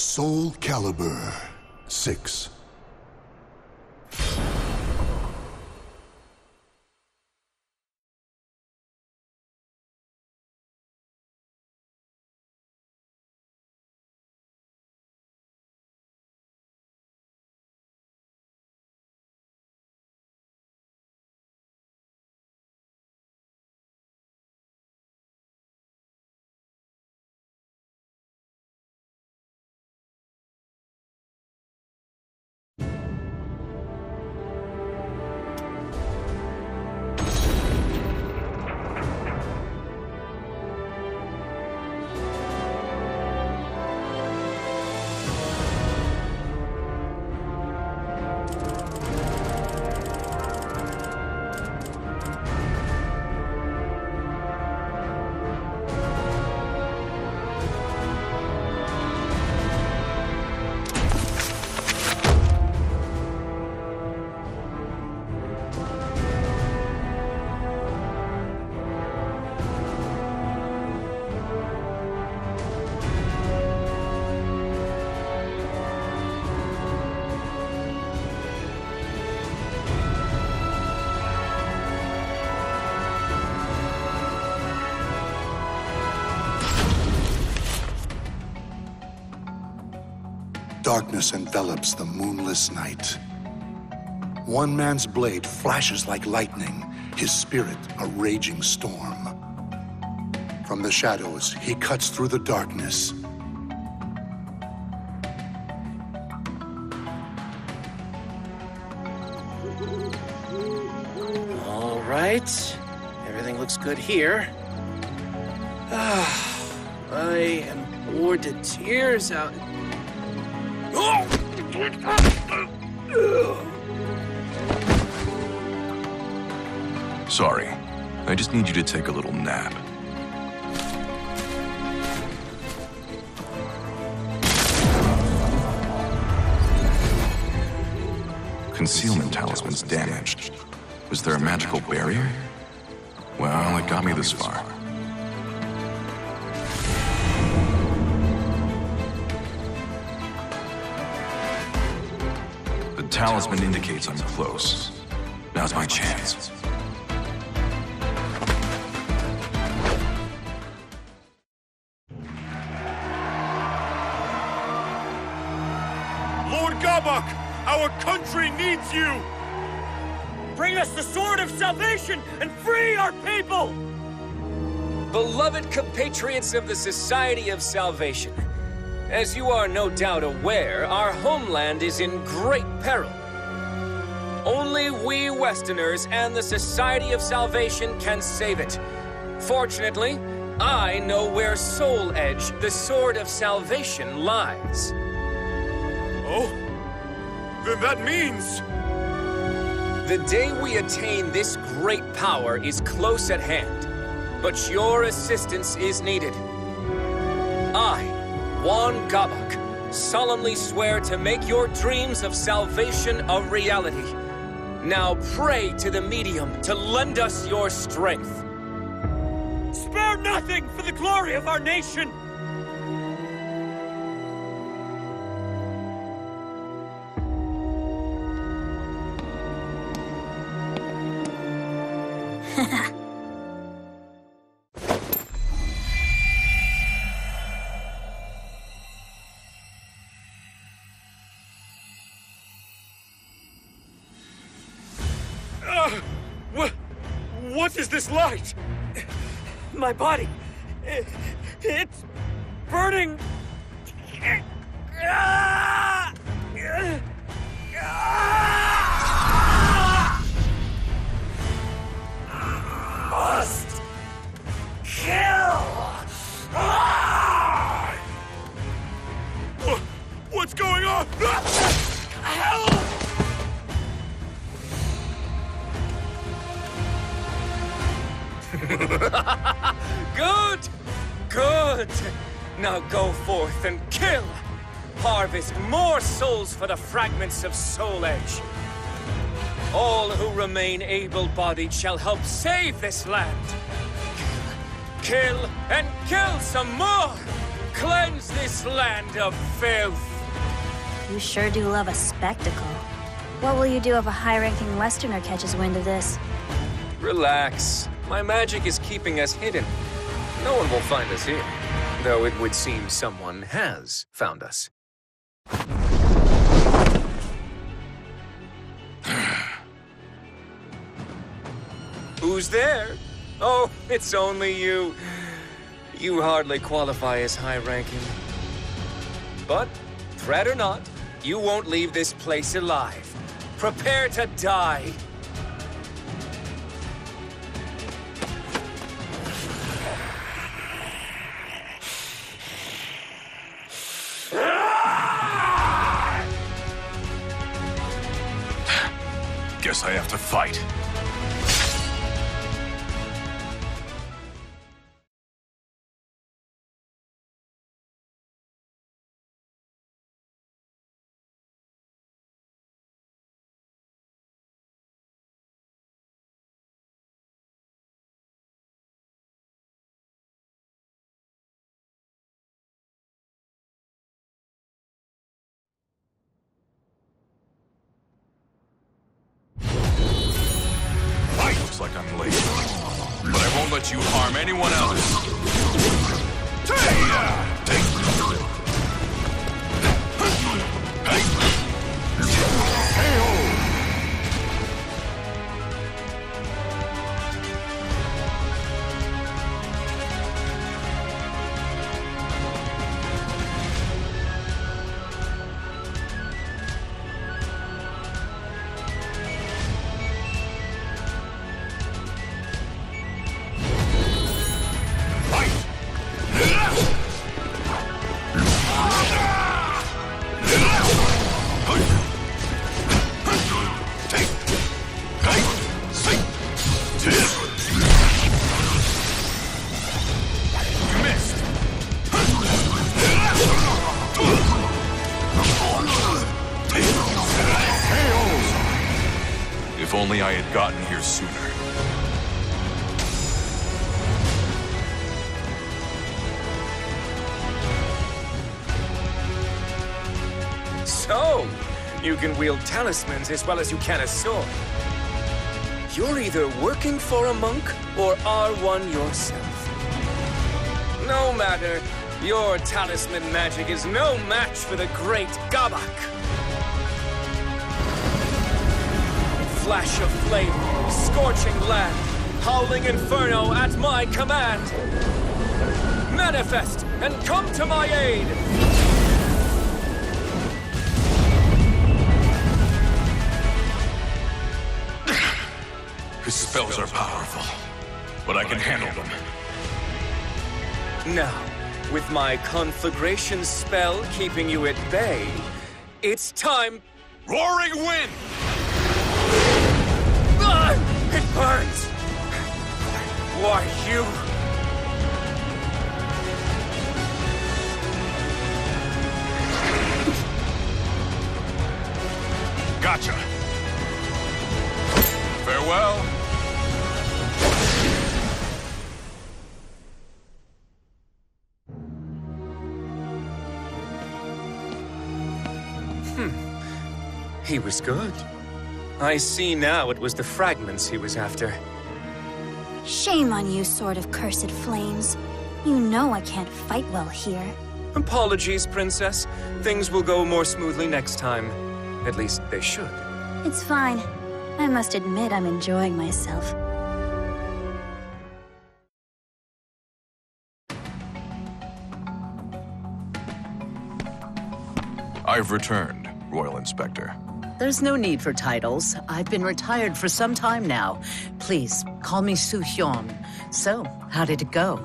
SoulCalibur VI. Darkness envelops the moonless night. One man's blade flashes like lightning, his spirit a raging storm. From the shadows, he cuts through the darkness. All right. Everything looks good here. I am bored to tears out. Sorry. I just need you to take a little nap. Concealment talisman's damaged. Was there a magical barrier? Well, it got me this far. The talisman indicates I'm close. Now's my chance. Lord Gabak, our country needs you! Bring us the sword of salvation and free our people! Beloved compatriots of the Society of Salvation, as you are no doubt aware, our homeland is in great peril. Only we Westerners and the Society of Salvation can save it. Fortunately, I know where Soul Edge, the Sword of Salvation, lies. Oh? Then that means... The day we attain this great power is close at hand, but your assistance is needed. I, Hwang Gabak, solemnly swear to make your dreams of salvation a reality. Now pray to the medium to lend us your strength. Spare nothing for the glory of our nation! What is this light? My body, it's burning. Must kill. What's going on? Help! Good! Good! Now go forth and kill! Harvest more souls for the fragments of Soul Edge. All who remain able-bodied shall help save this land. Kill and kill some more! cleanse this land of filth. You sure do love a spectacle. What will you do if a high-ranking Westerner catches wind of this? Relax. My magic is keeping us hidden. No one will find us here. Though it would seem someone has found us. Who's there? Oh, it's only you. You hardly qualify as high-ranking. But, threat or not, you won't leave this place alive. Prepare to die. Guess I have to fight. Looks like I'm late, but I won't let you harm anyone else. If only I had gotten here sooner. So, you can wield talismans as well as you can a sword. You're either working for a monk or are one yourself. No matter, your talisman magic is no match for the great Gabak. Flash of flame, scorching land, howling inferno at my command. Manifest and come to my aid! His spells are powerful, but I can handle them. Now, with my conflagration spell keeping you at bay, it's time... Roaring wind! Ah! It burns! Why, you... Gotcha! Farewell! He was good. I see now it was the fragments he was after. Shame on you, sword of cursed flames. You know I can't fight well here. Apologies, Princess. Things will go more smoothly next time. At least they should. It's fine. I must admit I'm enjoying myself. I've returned, Royal Inspector. There's no need for titles. I've been retired for some time now. Please, call me Su Hyun. So, how did it go?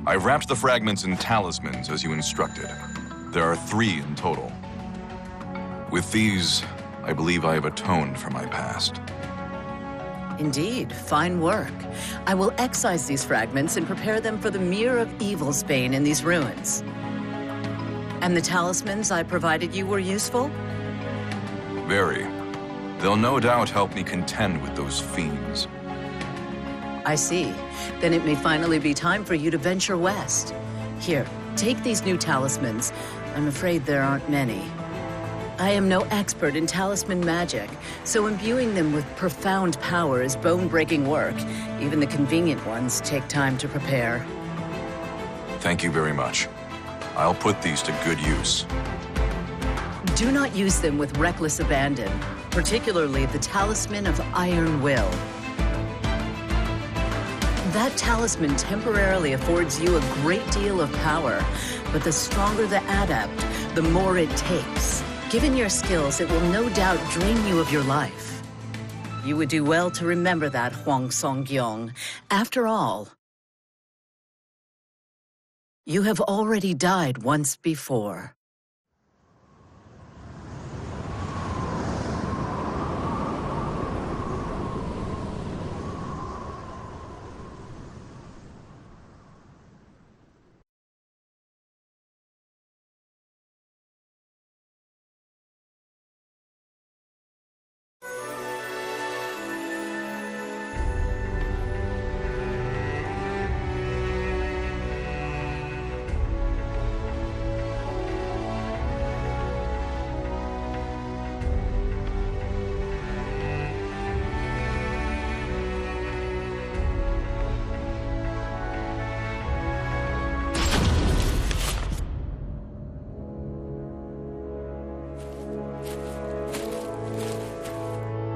I wrapped the fragments in talismans as you instructed. There are 3 in total. With these, I believe I have atoned for my past. Indeed, fine work. I will excise these fragments and prepare them for the Mirror of Evil's bane in these ruins. And the talismans I provided you were useful? Very. They'll no doubt help me contend with those fiends. I see. Then it may finally be time for you to venture west. Here, Take these new talismans. I'm afraid there aren't many. I am no expert in talisman magic, so imbuing them with profound power is bone-breaking work. Even the convenient ones take time to prepare. Thank you very much. I'll put these to good use. Do not use them with reckless abandon, particularly the Talisman of Iron Will. That talisman temporarily affords you a great deal of power, but the stronger the adept, the more it takes. Given your skills, it will no doubt drain you of your life. You would do well to remember that, Huang Song. After all, you have already died once before.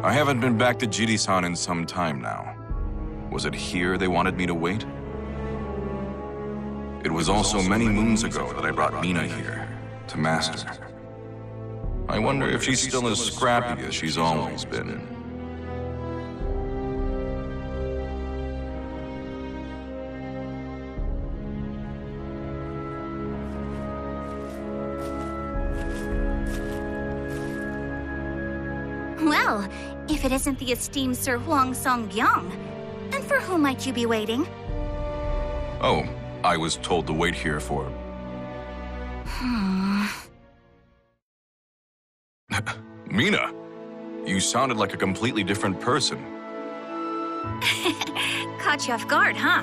I haven't been back to Jiri-san in some time now. Was it here they wanted me to wait? It was also many moons ago that I brought Mina here, to Master. I wonder if she's still as scrappy as she's always been. Well, if it isn't the esteemed Sir Huang Song, and for whom might you be waiting? Oh, I was told to wait here for... Mina, you sounded like a completely different person. Caught you off guard, huh?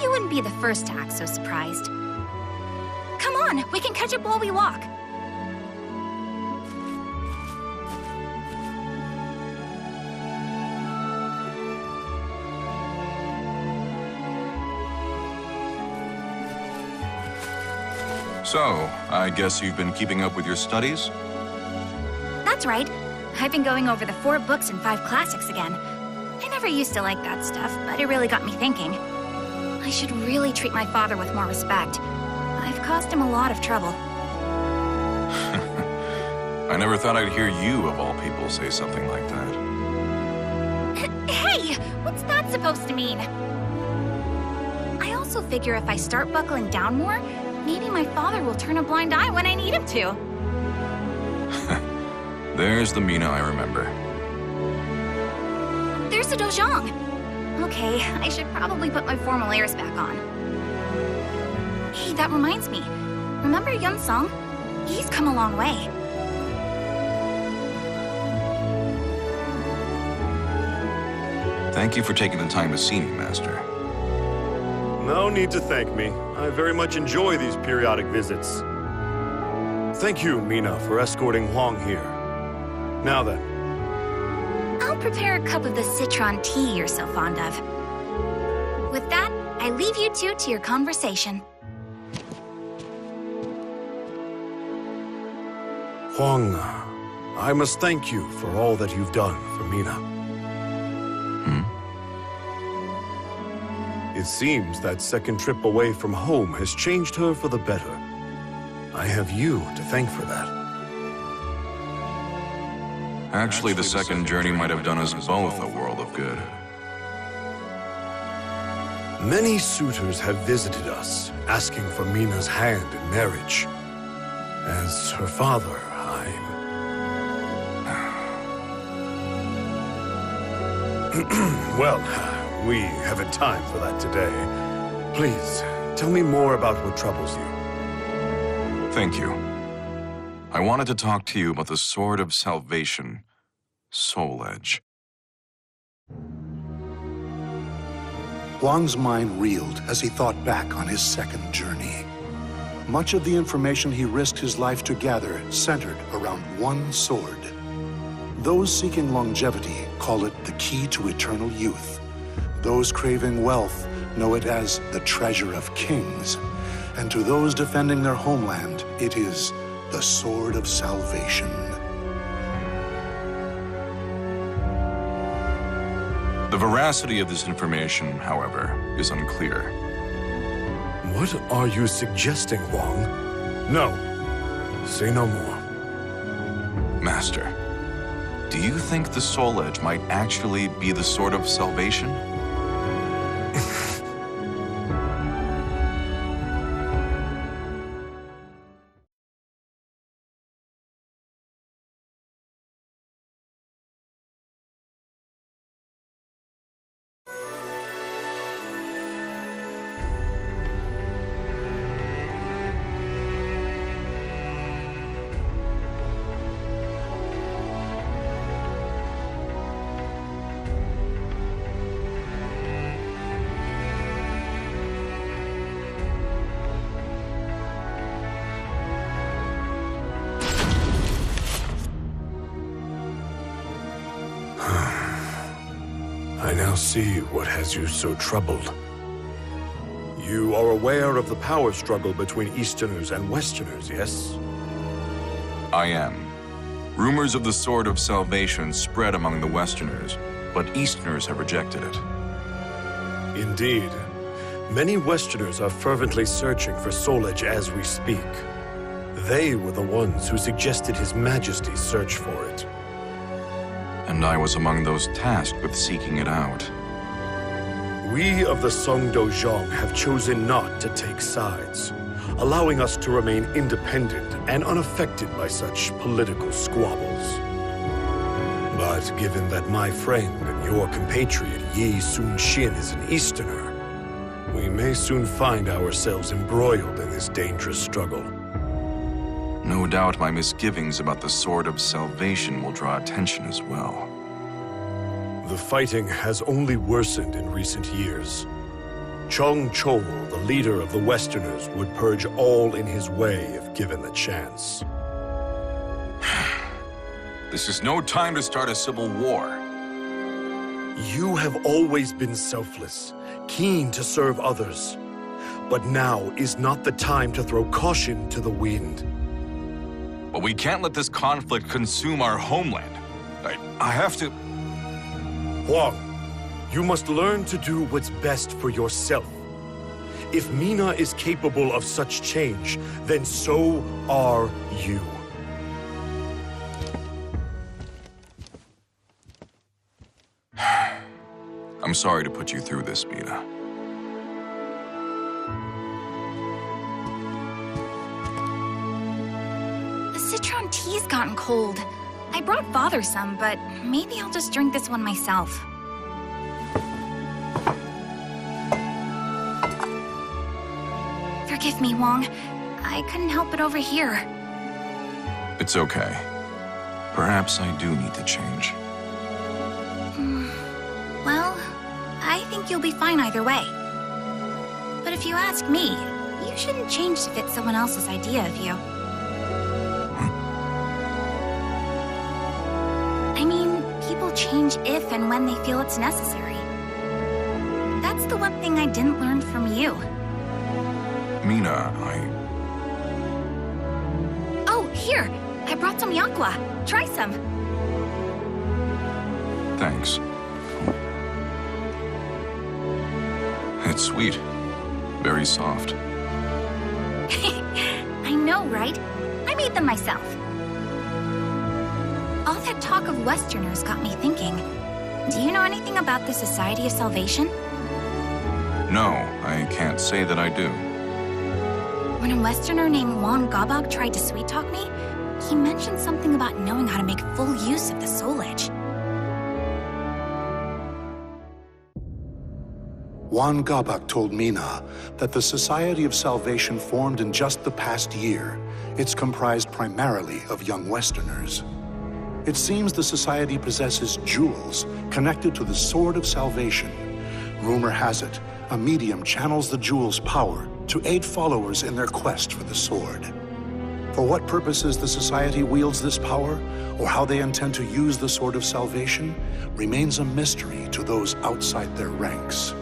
You wouldn't be the first to act so surprised. Come on, we can catch up while we walk. So, I guess you've been keeping up with your studies? That's right. I've been going over the 4 books and 5 classics again. I never used to like that stuff, but it really got me thinking. I should really treat my father with more respect. I've caused him a lot of trouble. I never thought I'd hear you, of all people, say something like that. Hey! What's that supposed to mean? I also figure if I start buckling down more, maybe my father will turn a blind eye when I need him to. There's the Mina I remember. There's the dojang. Okay, I should probably put my formal airs back on. Hey, that reminds me. Remember Huang Song? He's come a long way. Thank you for taking the time to see me, Master. No need to thank me. I very much enjoy these periodic visits. Thank you, Mina, for escorting Hwang here. Now then. I'll prepare a cup of the citron tea you're so fond of. With that, I leave you two to your conversation. Hwang, I must thank you for all that you've done for Mina. It seems that second trip away from home has changed her for the better. I have you to thank for that. Actually, the second journey might have done us both a world of good. Many suitors have visited us, asking for Mina's hand in marriage. As her father, Well, we haven't time for that today. Please, tell me more about what troubles you. Thank you. I wanted to talk to you about the Sword of Salvation, Soul Edge. Huang's mind reeled as he thought back on his second journey. Much of the information he risked his life to gather centered around one sword. Those seeking longevity call it the key to eternal youth. Those craving wealth know it as the treasure of kings. And to those defending their homeland, it is the sword of salvation. The veracity of this information, however, is unclear. What are you suggesting, Hwang? No. Say no more. Master, do you think the Soul Edge might actually be the sword of salvation? I now see what has you so troubled. You are aware of the power struggle between Easterners and Westerners, yes? I am. Rumors of the Sword of Salvation spread among the Westerners, but Easterners have rejected it. Indeed. Many Westerners are fervently searching for Soul Edge as we speak. They were the ones who suggested His Majesty's search for it. And I was among those tasked with seeking it out. We of the Songdo-Zhong have chosen not to take sides, allowing us to remain independent and unaffected by such political squabbles. But given that my friend and your compatriot Yi Sun-Shin is an Easterner, we may soon find ourselves embroiled in this dangerous struggle. No doubt my misgivings about the Sword of Salvation will draw attention as well. The fighting has only worsened in recent years. Chong Chol, the leader of the Westerners, would purge all in his way if given the chance. This is no time to start a civil war. You have always been selfless, keen to serve others. But now is not the time to throw caution to the wind. But we can't let this conflict consume our homeland. I have to... Hwang, you must learn to do what's best for yourself. If Mina is capable of such change, then so are you. I'm sorry to put you through this, Mina. The citron tea's gotten cold. I brought Father some, but maybe I'll just drink this one myself. Forgive me, Hwang. I couldn't help it over here. It's okay. Perhaps I do need to change. Well, I think you'll be fine either way. But if you ask me, you shouldn't change to fit someone else's idea of you. I mean, people change if and when they feel it's necessary. That's the one thing I didn't learn from you. Mina, Oh, here! I brought some yakgwa. Try some. Thanks. It's sweet. Very soft. I know, right? I made them myself. All that talk of Westerners got me thinking. Do you know anything about the Society of Salvation? No, I can't say that I do. When a Westerner named Wang Gabok tried to sweet-talk me, he mentioned something about knowing how to make full use of the Soul Edge. Hwang Gabok told Mina that the Society of Salvation formed in just the past year. It's comprised primarily of young Westerners. It seems the Society possesses jewels connected to the Sword of Salvation. Rumor has it, a medium channels the jewel's power to aid followers in their quest for the sword. For what purposes the Society wields this power, or how they intend to use the Sword of Salvation, remains a mystery to those outside their ranks.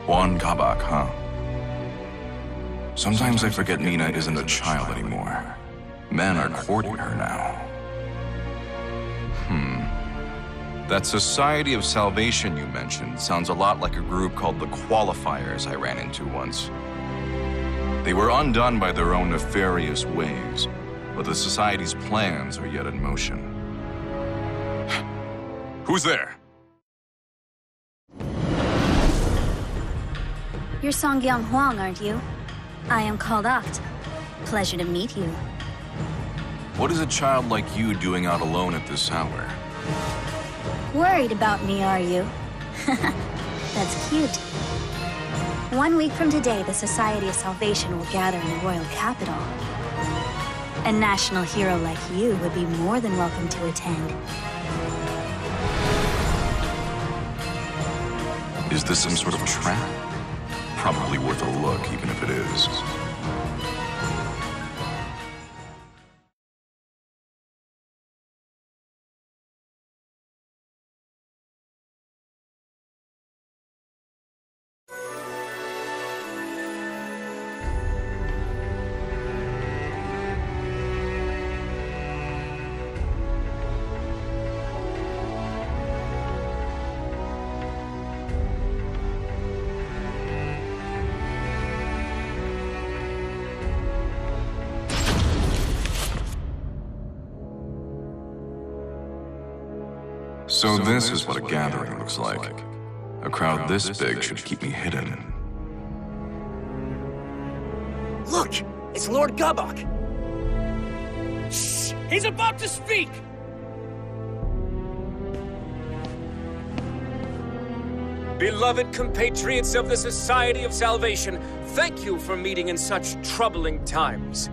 Juan Gabak, huh? Sometimes I forget Mina isn't a child anymore. Men are courting her now. That Society of Salvation you mentioned sounds a lot like a group called the Qualifiers I ran into once. They were undone by their own nefarious ways, but the Society's plans are yet in motion. Who's there? You're Song-Gyong Hwang, aren't you? I am called Oct. Pleasure to meet you. What is a child like you doing out alone at this hour? Worried about me, are you? That's cute. 1 week from today, the Society of Salvation will gather in the royal capital. A national hero like you would be more than welcome to attend. Is this some sort of trap? Probably worth a look, even if it is. So this is what a gathering looks like. A crowd this big should keep me hidden. Look! It's Lord Gabak! Shh! He's about to speak! Beloved compatriots of the Society of Salvation, thank you for meeting in such troubling times.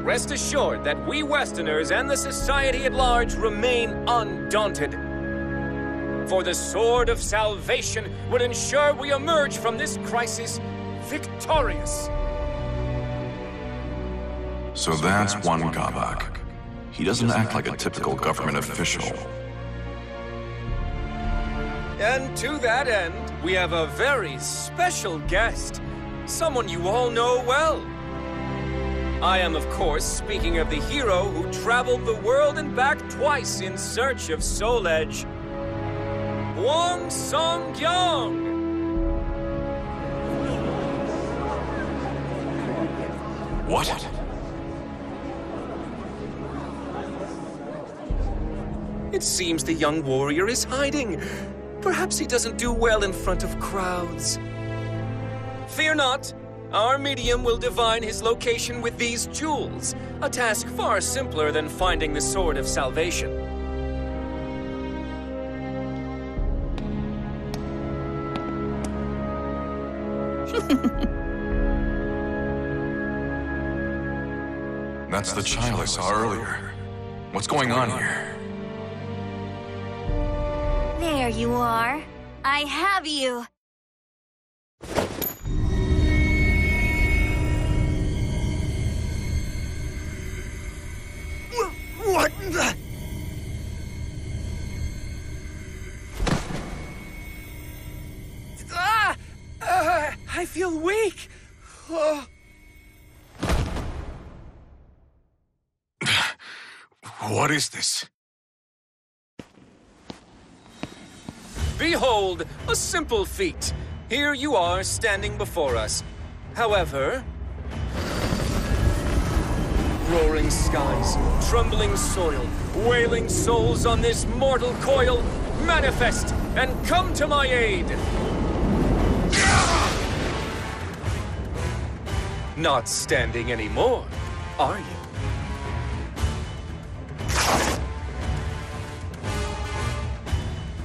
Rest assured that we Westerners and the Society at large remain undaunted. For the Sword of Salvation would ensure we emerge from this crisis victorious. So that's Juan Gabak. He doesn't act like a typical government official. And to that end, we have a very special guest. Someone you all know well. I am, of course, speaking of the hero who traveled the world and back twice in search of Soul Edge. Huang Song. What? It seems the young warrior is hiding. Perhaps he doesn't do well in front of crowds. Fear not. Our medium will divine his location with these jewels, a task far simpler than finding the Sword of Salvation. That's the child I saw earlier. What's going on here? There you are. I have you. What the? I feel weak. What is this? Behold, a simple feat. Here you are standing before us. However, roaring skies, trembling soil, wailing souls on this mortal coil, manifest and come to my aid. Not standing anymore, are you?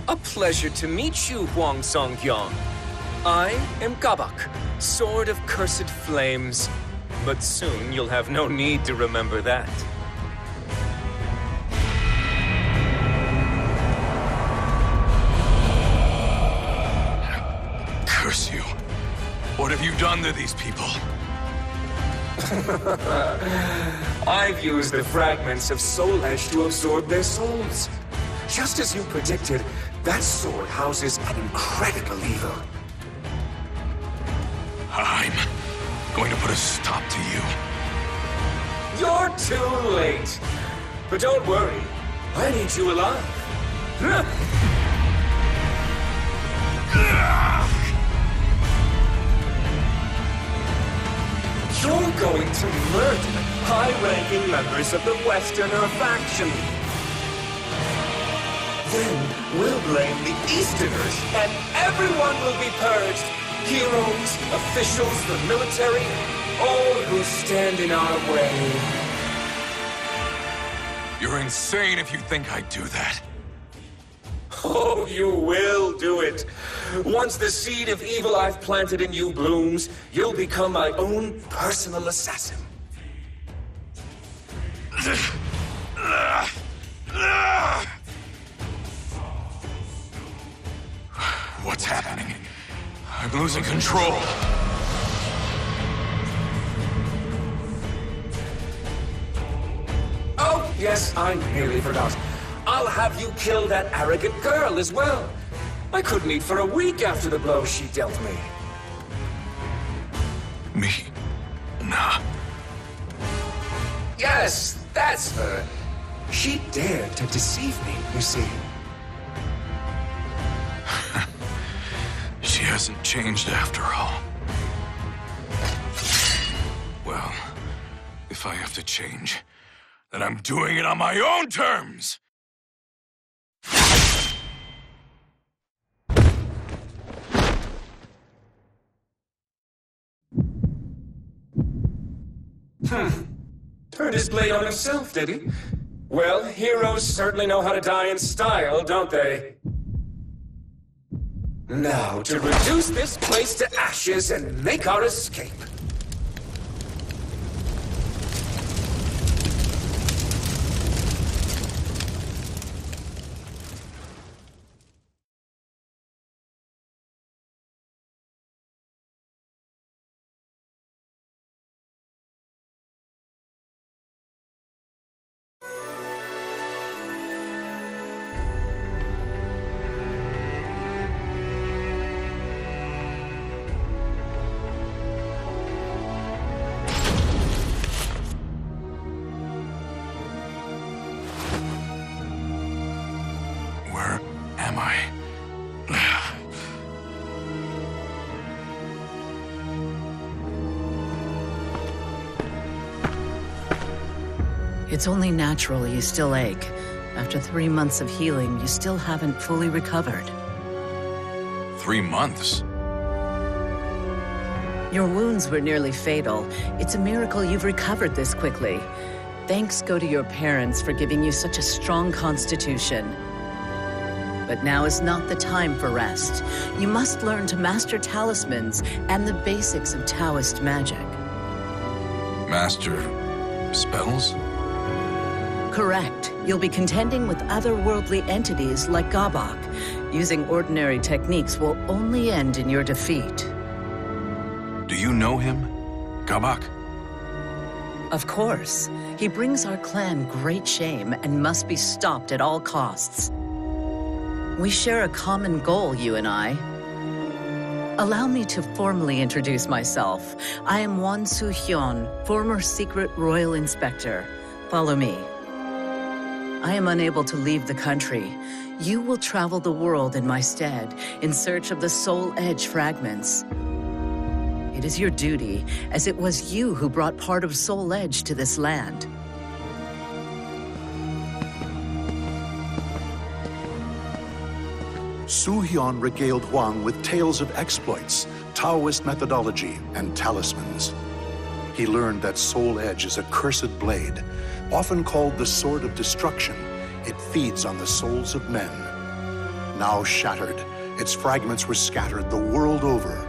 A pleasure to meet you, Huang Song. I am Gabak, Sword of Cursed Flames. But soon you'll have no need to remember that. have you done to these people? I've used the fragments of Soul Edge to absorb their souls. Just as you predicted, that sword houses an incredible evil. I'm going to put a stop to you. You're too late. But don't worry, I need you alive. You're going to murder high-ranking members of the Westerner faction. Then we'll blame the Easterners, and everyone will be purged. Heroes, officials, the military, all who stand in our way. You're insane if you think I'd do that. Oh, you will do it. Once the seed of evil I've planted in you blooms, you'll become my own personal assassin. What's happening? I'm losing control. Oh, yes, I nearly forgot. I'll have you kill that arrogant girl as well. I couldn't eat for a week after the blow she dealt me. Nah. Yes, that's her. She dared to deceive me, you see. She hasn't changed after all. Well, if I have to change, then I'm doing it on my own terms! Turned his blade on himself, did he? Well, heroes certainly know how to die in style, don't they? Now, to reduce this place to ashes and make our escape. It's only natural you still ache. After 3 months of healing, you still haven't fully recovered. 3 months? Your wounds were nearly fatal. It's a miracle you've recovered this quickly. Thanks go to your parents for giving you such a strong constitution. But now is not the time for rest. You must learn to master talismans and the basics of Taoist magic. Master spells? Correct. You'll be contending with otherworldly entities like Gabok. Using ordinary techniques will only end in your defeat. Do you know him? Gabok? Of course. He brings our clan great shame and must be stopped at all costs. We share a common goal, you and I. Allow me to formally introduce myself. I am Huang Song, former secret royal inspector. Follow me. I am unable to leave the country. You will travel the world in my stead, in search of the Soul Edge fragments. It is your duty, as it was you who brought part of Soul Edge to this land. Su-hyun regaled Hwang with tales of exploits, Taoist methodology, and talismans. He learned that Soul Edge is a cursed blade, often called the Sword of Destruction. It feeds on the souls of men. Now shattered, its fragments were scattered the world over.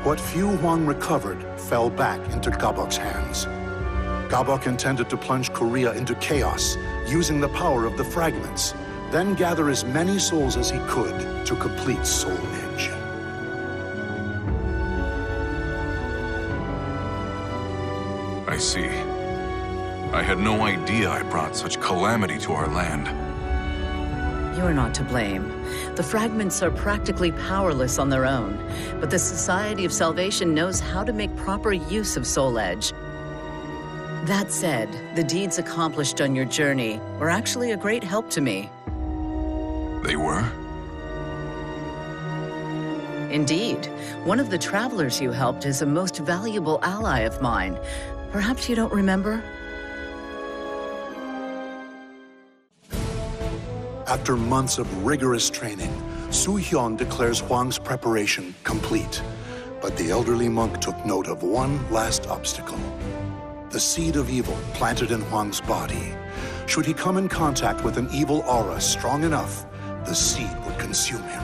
What few Hwang recovered fell back into Gabok's hands. Gabok intended to plunge Korea into chaos, using the power of the fragments, then gather as many souls as he could to complete Soul Edge. I see. I had no idea I brought such calamity to our land. You're not to blame. The fragments are practically powerless on their own, but the Society of Salvation knows how to make proper use of Soul Edge. That said, the deeds accomplished on your journey were actually a great help to me. They were? Indeed. One of the travelers you helped is a most valuable ally of mine. Perhaps you don't remember? After months of rigorous training, Hwang declares Hwang's preparation complete. But the elderly monk took note of one last obstacle. The seed of evil planted in Hwang's body. Should he come in contact with an evil aura strong enough, the seed would consume him.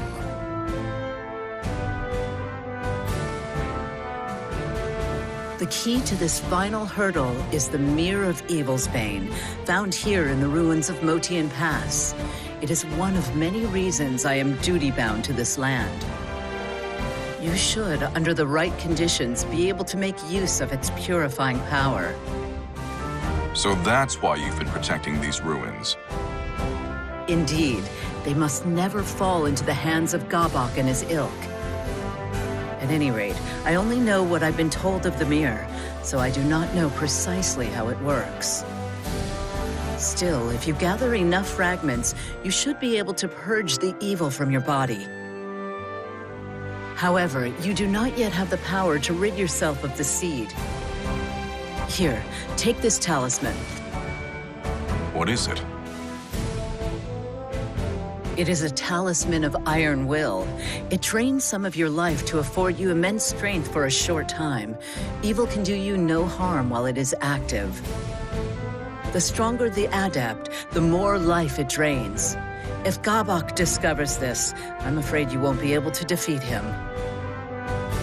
The key to this final hurdle is the Mirror of Evil's Bane, found here in the ruins of Motian Pass. It is one of many reasons I am duty-bound to this land. You should, under the right conditions, be able to make use of its purifying power. So that's why you've been protecting these ruins. Indeed, they must never fall into the hands of Gabok and his ilk. At any rate, I only know what I've been told of the mirror, so I do not know precisely how it works. Still, if you gather enough fragments, you should be able to purge the evil from your body. However, you do not yet have the power to rid yourself of the seed. Here, take this talisman. What is it? It is a talisman of iron will. It drains some of your life to afford you immense strength for a short time. Evil can do you no harm while it is active. The stronger the adept, the more life it drains. If Gabok discovers this, I'm afraid you won't be able to defeat him.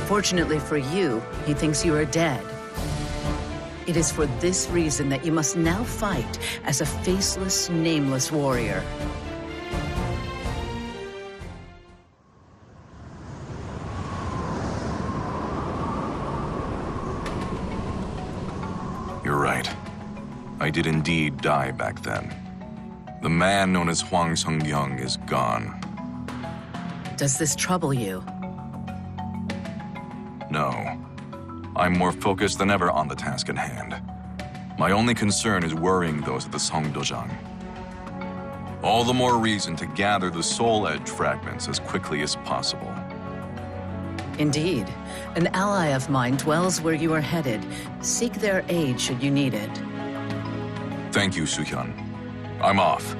Fortunately for you, he thinks you are dead. It is for this reason that you must now fight as a faceless, nameless warrior. You're right. I did indeed die back then. The man known as Huang Song is gone. Does this trouble you? No. I'm more focused than ever on the task at hand. My only concern is worrying those at the Songdojang. All the more reason to gather the Soul Edge fragments as quickly as possible. Indeed. An ally of mine dwells where you are headed. Seek their aid should you need it. Thank you, Soo-hyun. I'm off.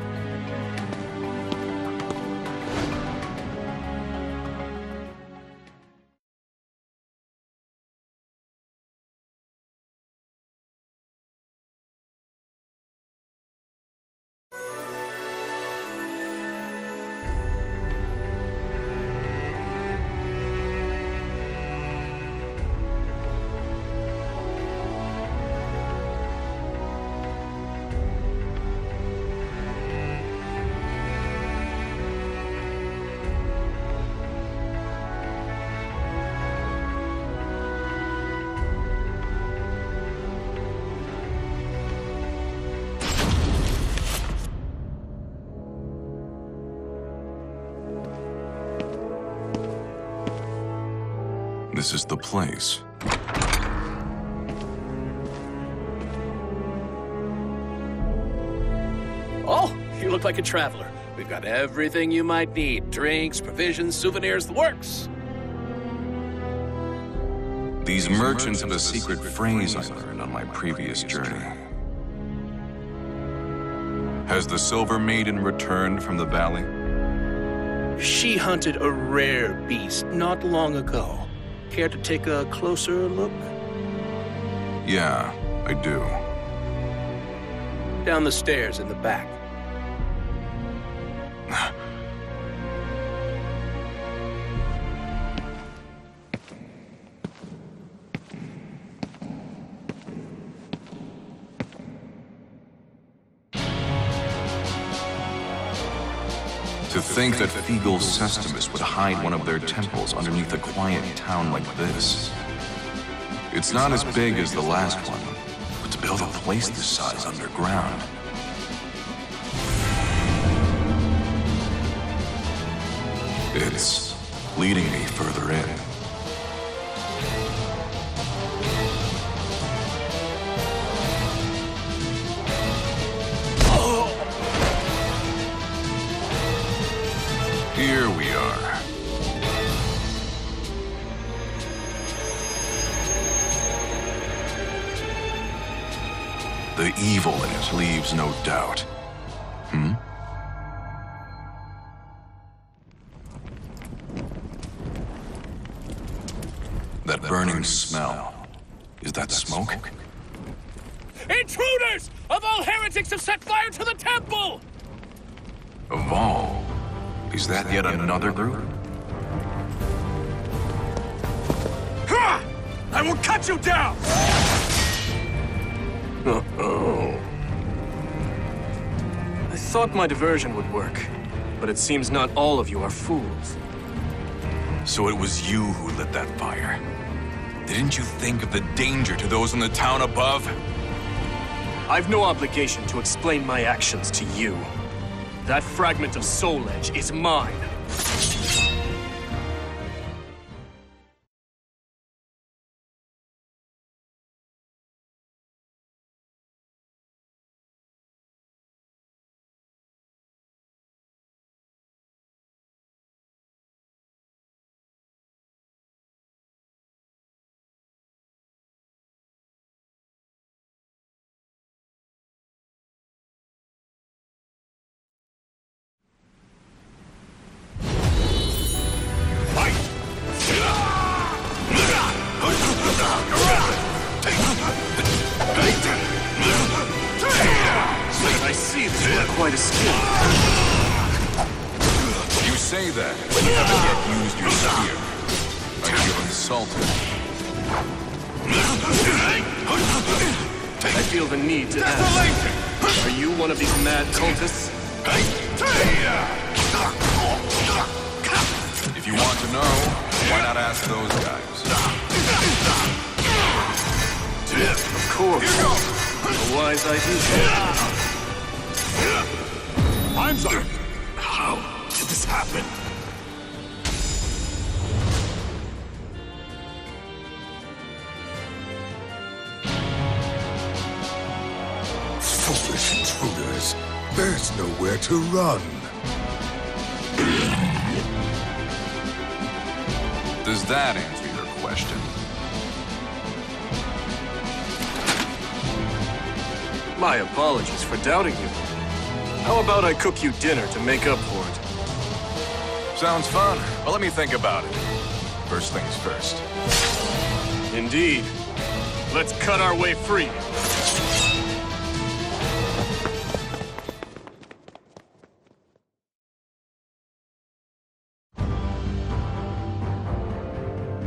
This is the place. Oh, you look like a traveler. We've got everything you might need. Drinks, provisions, souvenirs, the works. These merchants have a secret phrase I learned on my previous journey. Has the Silver Maiden returned from the valley? She hunted a rare beast not long ago. Care to take a closer look? Yeah, I do. Down the stairs in the back. To think that Fegal Sestimus would hide one of their temples underneath a quiet town like this. It's not as big as the last one, but build a place this size underground? It's leading me further in. Here we are. The evil in it leaves no doubt. That burning smell. Is that smoke? Intruders! Of all heretics have set fire to the temple! Of all? Is that yet another group? Ha! I will cut you down! Uh-oh. I thought my diversion would work, but it seems not all of you are fools. So it was you who lit that fire. Didn't you think of the danger to those in the town above? I've no obligation to explain my actions to you. That fragment of soul edge is mine. I see that you are quite a skill. You say that, but you haven't yet used your spear. I feel insulted. I feel the need to ask. Are you one of these mad cultists? If you want to know, why not ask those guys? Of course. A wise idea. I'm sorry. How did this happen? Foolish intruders. There's nowhere to run. Does that answer your question? My apologies for doubting you. How about I cook you dinner to make up for it? Sounds fun. Well, let me think about it. First things first. Indeed. Let's cut our way free.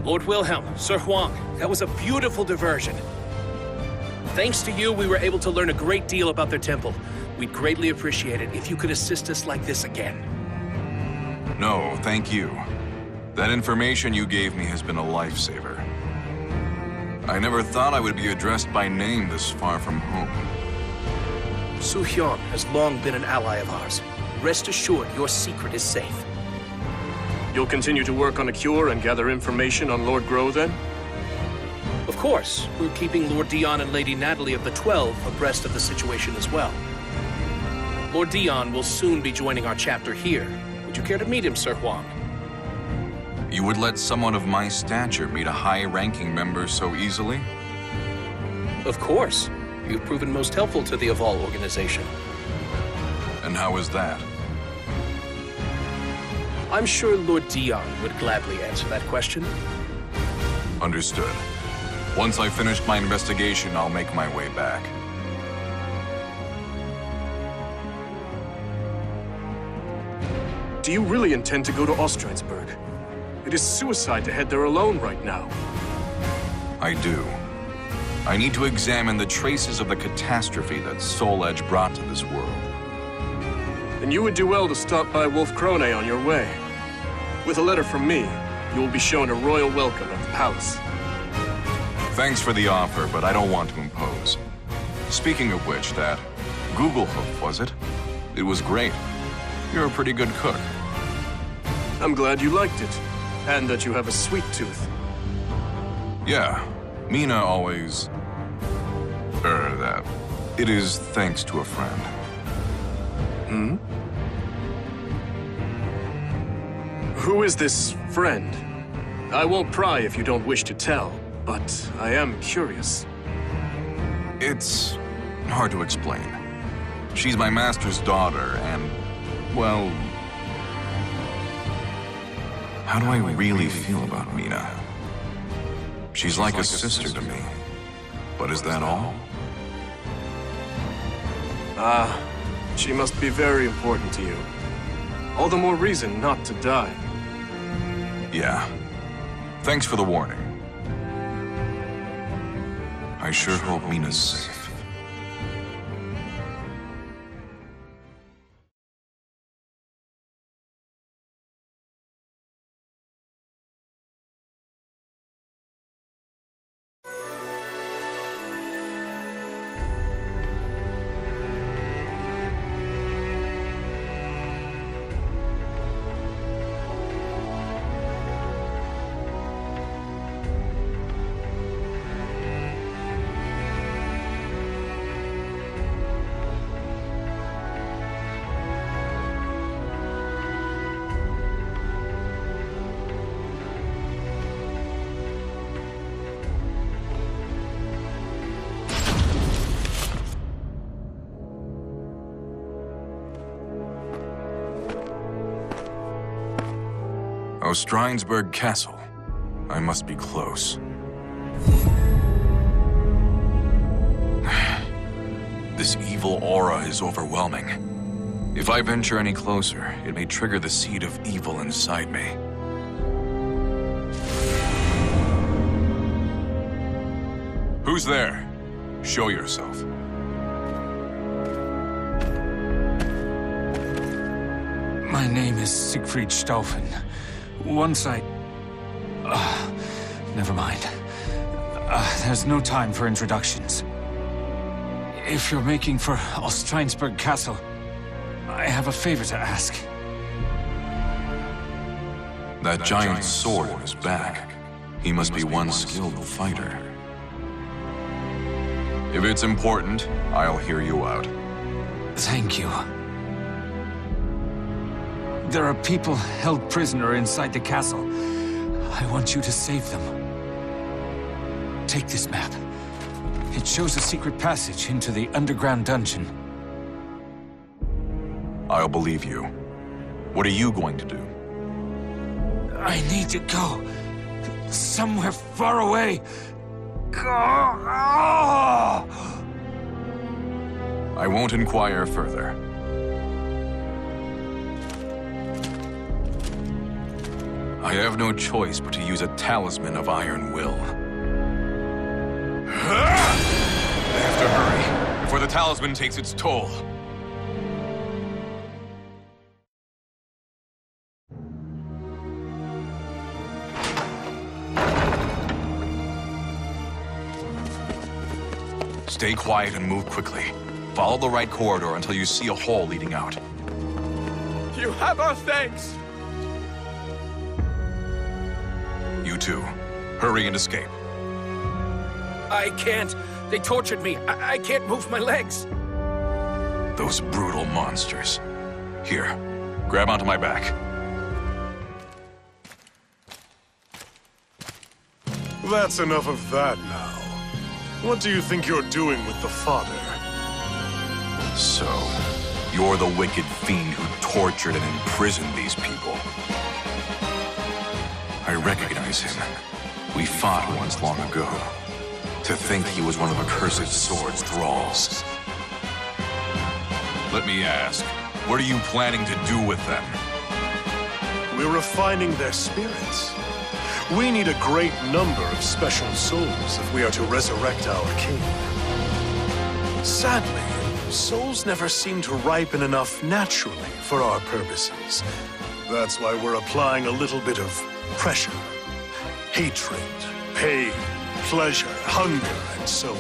Lord Wilhelm, Sir Hwang, that was a beautiful diversion. Thanks to you, we were able to learn a great deal about their temple. We'd greatly appreciate it if you could assist us like this again. No, thank you. That information you gave me has been a lifesaver. I never thought I would be addressed by name this far from home. Su Hyun has long been an ally of ours. Rest assured, your secret is safe. You'll continue to work on a cure and gather information on Lord Grow, then? Of course, we're keeping Lord Dion and Lady Natalie of the 12 abreast of the situation as well. Lord Dion will soon be joining our chapter here. Would you care to meet him, Sir Hwang? You would let someone of my stature meet a high-ranking member so easily? Of course. You've proven most helpful to the Eval organization. And how is that? I'm sure Lord Dion would gladly answer that question. Understood. Once I've finished my investigation, I'll make my way back. Do you really intend to go to Ostreinsburg? It is suicide to head there alone right now. I do. I need to examine the traces of the catastrophe that Soul Edge brought to this world. Then you would do well to stop by Wolf Krone on your way. With a letter from me, you will be shown a royal welcome at the palace. Thanks for the offer, but I don't want to impose. Speaking of which, that Google hoof, was it? It was great. You're a pretty good cook. I'm glad you liked it, and that you have a sweet tooth. Yeah, Mina always... that. It is thanks to a friend. Hmm? Who is this friend? I won't pry if you don't wish to tell, but I am curious. It's hard to explain. She's my master's daughter, and, well... How do I really feel about Mina? She's like a sister to me. But is that all? She must be very important to you. All the more reason not to die. Yeah. Thanks for the warning. I sure hope Mina's safe. Strainsburg Castle. I must be close. This evil aura is overwhelming. If I venture any closer, it may trigger the seed of evil inside me. Who's there? Show yourself. My name is Siegfried Stauffen. Once I... never mind. There's no time for introductions. If you're making for Strainsburg Castle, I have a favor to ask. That giant sword on his back. He must be one skilled fighter. If it's important, I'll hear you out. Thank you. There are people held prisoner inside the castle. I want you to save them. Take this map. It shows a secret passage into the underground dungeon. I'll believe you. What are you going to do? I need to go. Somewhere far away. I won't inquire further. I have no choice but to use a talisman of iron will. I have to hurry, before the talisman takes its toll. Stay quiet and move quickly. Follow the right corridor until you see a hall leading out. You have our thanks! You too. Hurry and escape. I can't. They tortured me. I can't move my legs. Those brutal monsters. Here, grab onto my back. That's enough of that now. What do you think you're doing with the father? So, you're the wicked fiend who tortured and imprisoned these people. I recognize him. We fought once long ago. To think he was one of Accursed Sword's thralls. Let me ask, what are you planning to do with them? We're refining their spirits. We need a great number of special souls if we are to resurrect our king. Sadly, souls never seem to ripen enough naturally for our purposes. That's why we're applying a little bit of pressure. Hatred, pain, pleasure, hunger, and so on.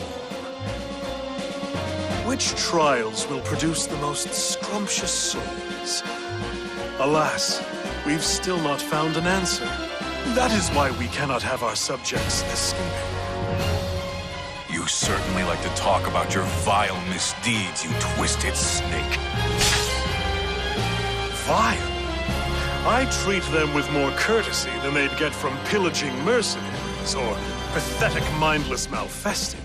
which trials will produce the most scrumptious souls? Alas, we've still not found an answer. That is why we cannot have our subjects escaping. You certainly like to talk about your vile misdeeds, you twisted snake. Vile? I treat them with more courtesy than they'd get from pillaging mercenaries or pathetic mindless malfested.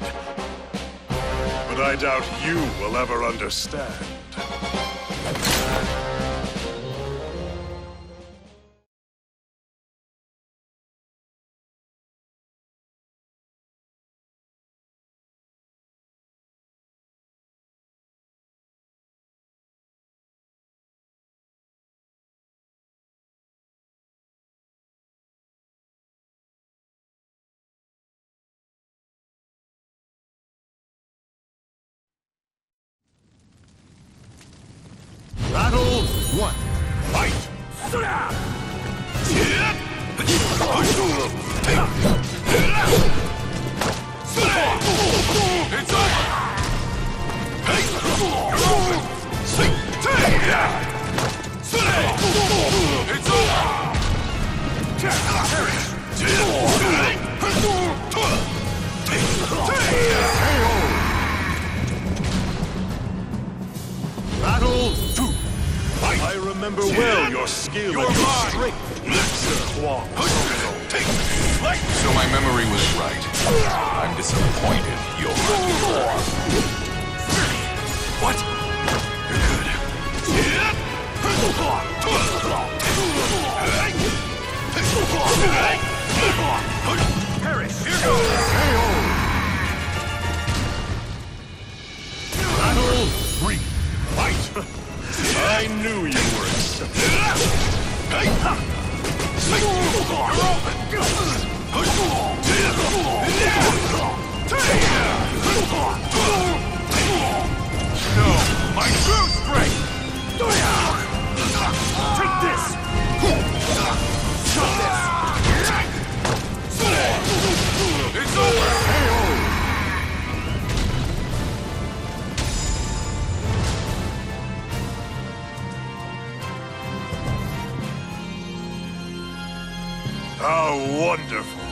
But I doubt you will ever understand. Battle 1. Fight! It's over! You're open! It's Battle 2. Fight! I remember well your skill and your strength, Sir Huang Song. So my memory was right. I'm disappointed you'll run. What? You're good. Perish! Here goes! Battle 3. Fight! I knew you were exceptional. No, my true strength! Take this! Shut this! It's over! How wonderful!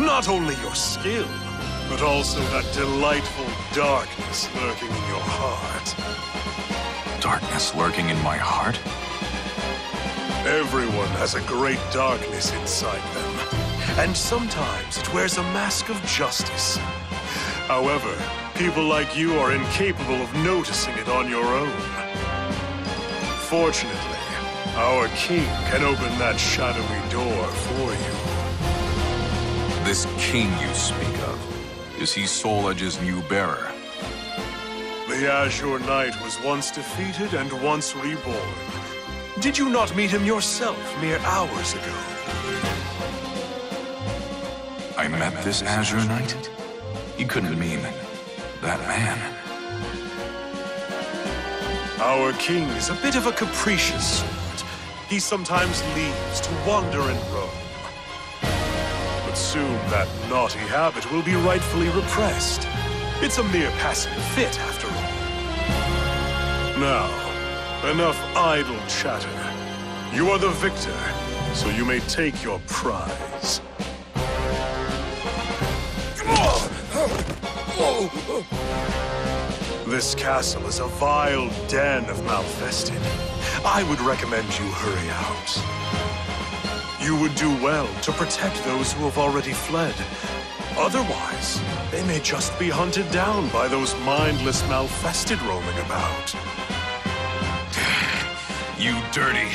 Not only your skill, but also that delightful darkness lurking in your heart. Darkness lurking in my heart? Everyone has a great darkness inside them, and sometimes it wears a mask of justice. However, people like you are incapable of noticing it on your own. Fortunately, our king can open that shadowy door for you. This king you speak of, is he Soul Edge's new bearer? The Azure Knight was once defeated and once reborn. Did you not meet him yourself mere hours ago? I met this Azure Knight? He couldn't mean that man. Our king is a bit of a capricious sort. He sometimes leaves to wander and roam. But soon that naughty habit will be rightfully repressed. It's a mere passing fit, after all. Now, enough idle chatter. You are the victor, so you may take your prize. This castle is a vile den of malfested. I would recommend you hurry out. You would do well to protect those who have already fled. Otherwise, they may just be hunted down by those mindless malfested roaming about. You dirty.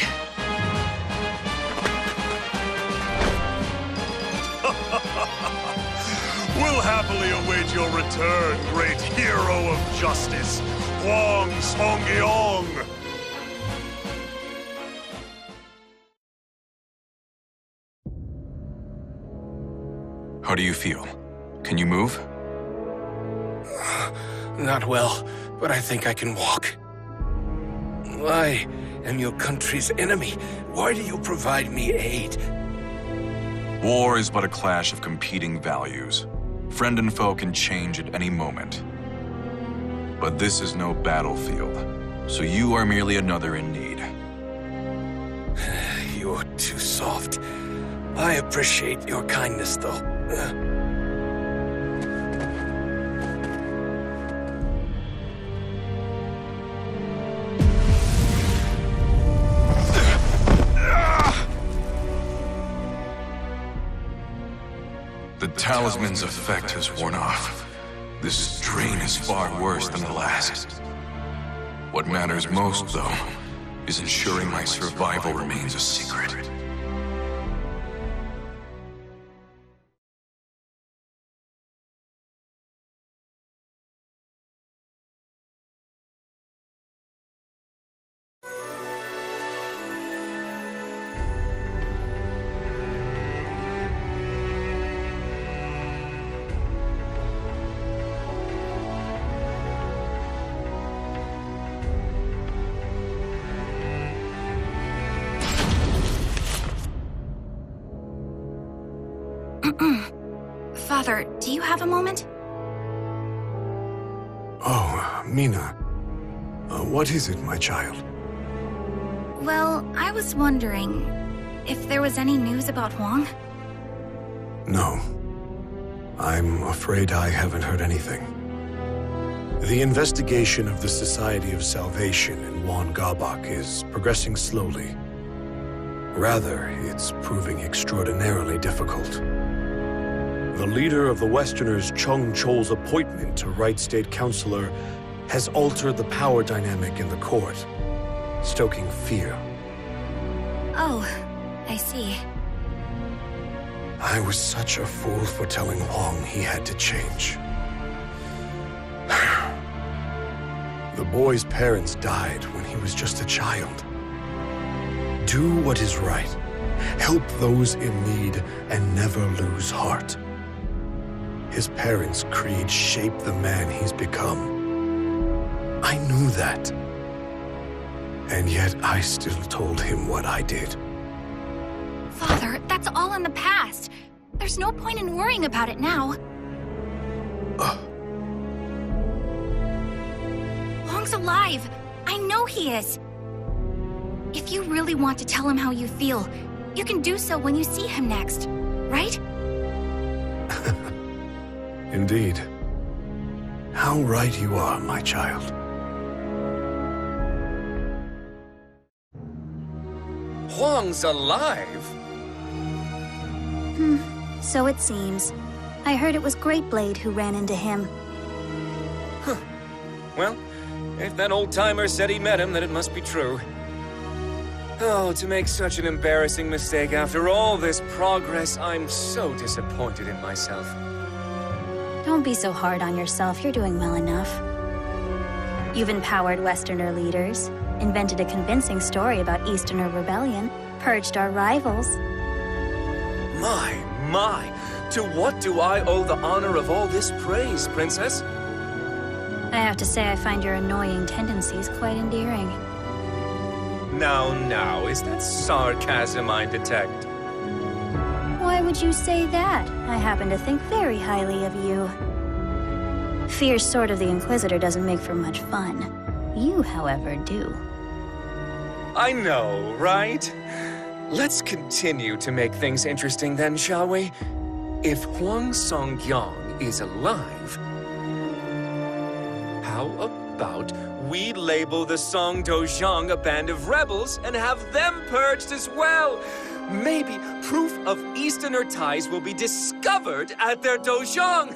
We'll happily await your return, great hero of justice, Huang Song. How do you feel? Can you move? Not well, but I think I can walk. I am your country's enemy. Why do you provide me aid? War is but a clash of competing values. Friend and foe can change at any moment. But this is no battlefield, so you are merely another in need. You're too soft. I appreciate your kindness, though. The talisman's effect has worn off. This drain is far worse than the last. What matters most, though, is ensuring my survival remains a secret. Father, do you have a moment? Oh, Mina. What is it, my child? Well, I was wondering if there was any news about Hwang? No. I'm afraid I haven't heard anything. The investigation of the Society of Salvation in Wan Gabak is progressing slowly. Rather, it's proving extraordinarily difficult. The leader of the Westerners, Chung Chol's appointment to Right State Councilor has altered the power dynamic in the court, stoking fear. Oh, I see. I was such a fool for telling Hwang he had to change. The boy's parents died when he was just a child. Do what is right. Help those in need and never lose heart. His parents' creed shaped the man he's become. I knew that. And yet I still told him what I did. Father, that's all in the past. There's no point in worrying about it now. Hwang's alive. I know he is. If you really want to tell him how you feel, you can do so when you see him next, right? Indeed. How right you are, my child. Hwang's alive? So it seems. I heard it was Greatblade who ran into him. Huh. Well, if that old-timer said he met him, then it must be true. Oh, to make such an embarrassing mistake after all this progress, I'm so disappointed in myself. Don't be so hard on yourself, you're doing well enough. You've empowered Westerner leaders, invented a convincing story about Easterner rebellion, purged our rivals. My, to what do I owe the honor of all this praise, Princess? I have to say I find your annoying tendencies quite endearing. Now, is that sarcasm I detect? Why would you say that? I happen to think very highly of you. Fierce Sword of the Inquisitor doesn't make for much fun. You, however, do. I know, right? Let's continue to make things interesting then, shall we? If Huang Song is alive, how about we label the Song Dojang a band of rebels and have them purged as well? Maybe proof of Easterner ties will be discovered at their Dojang.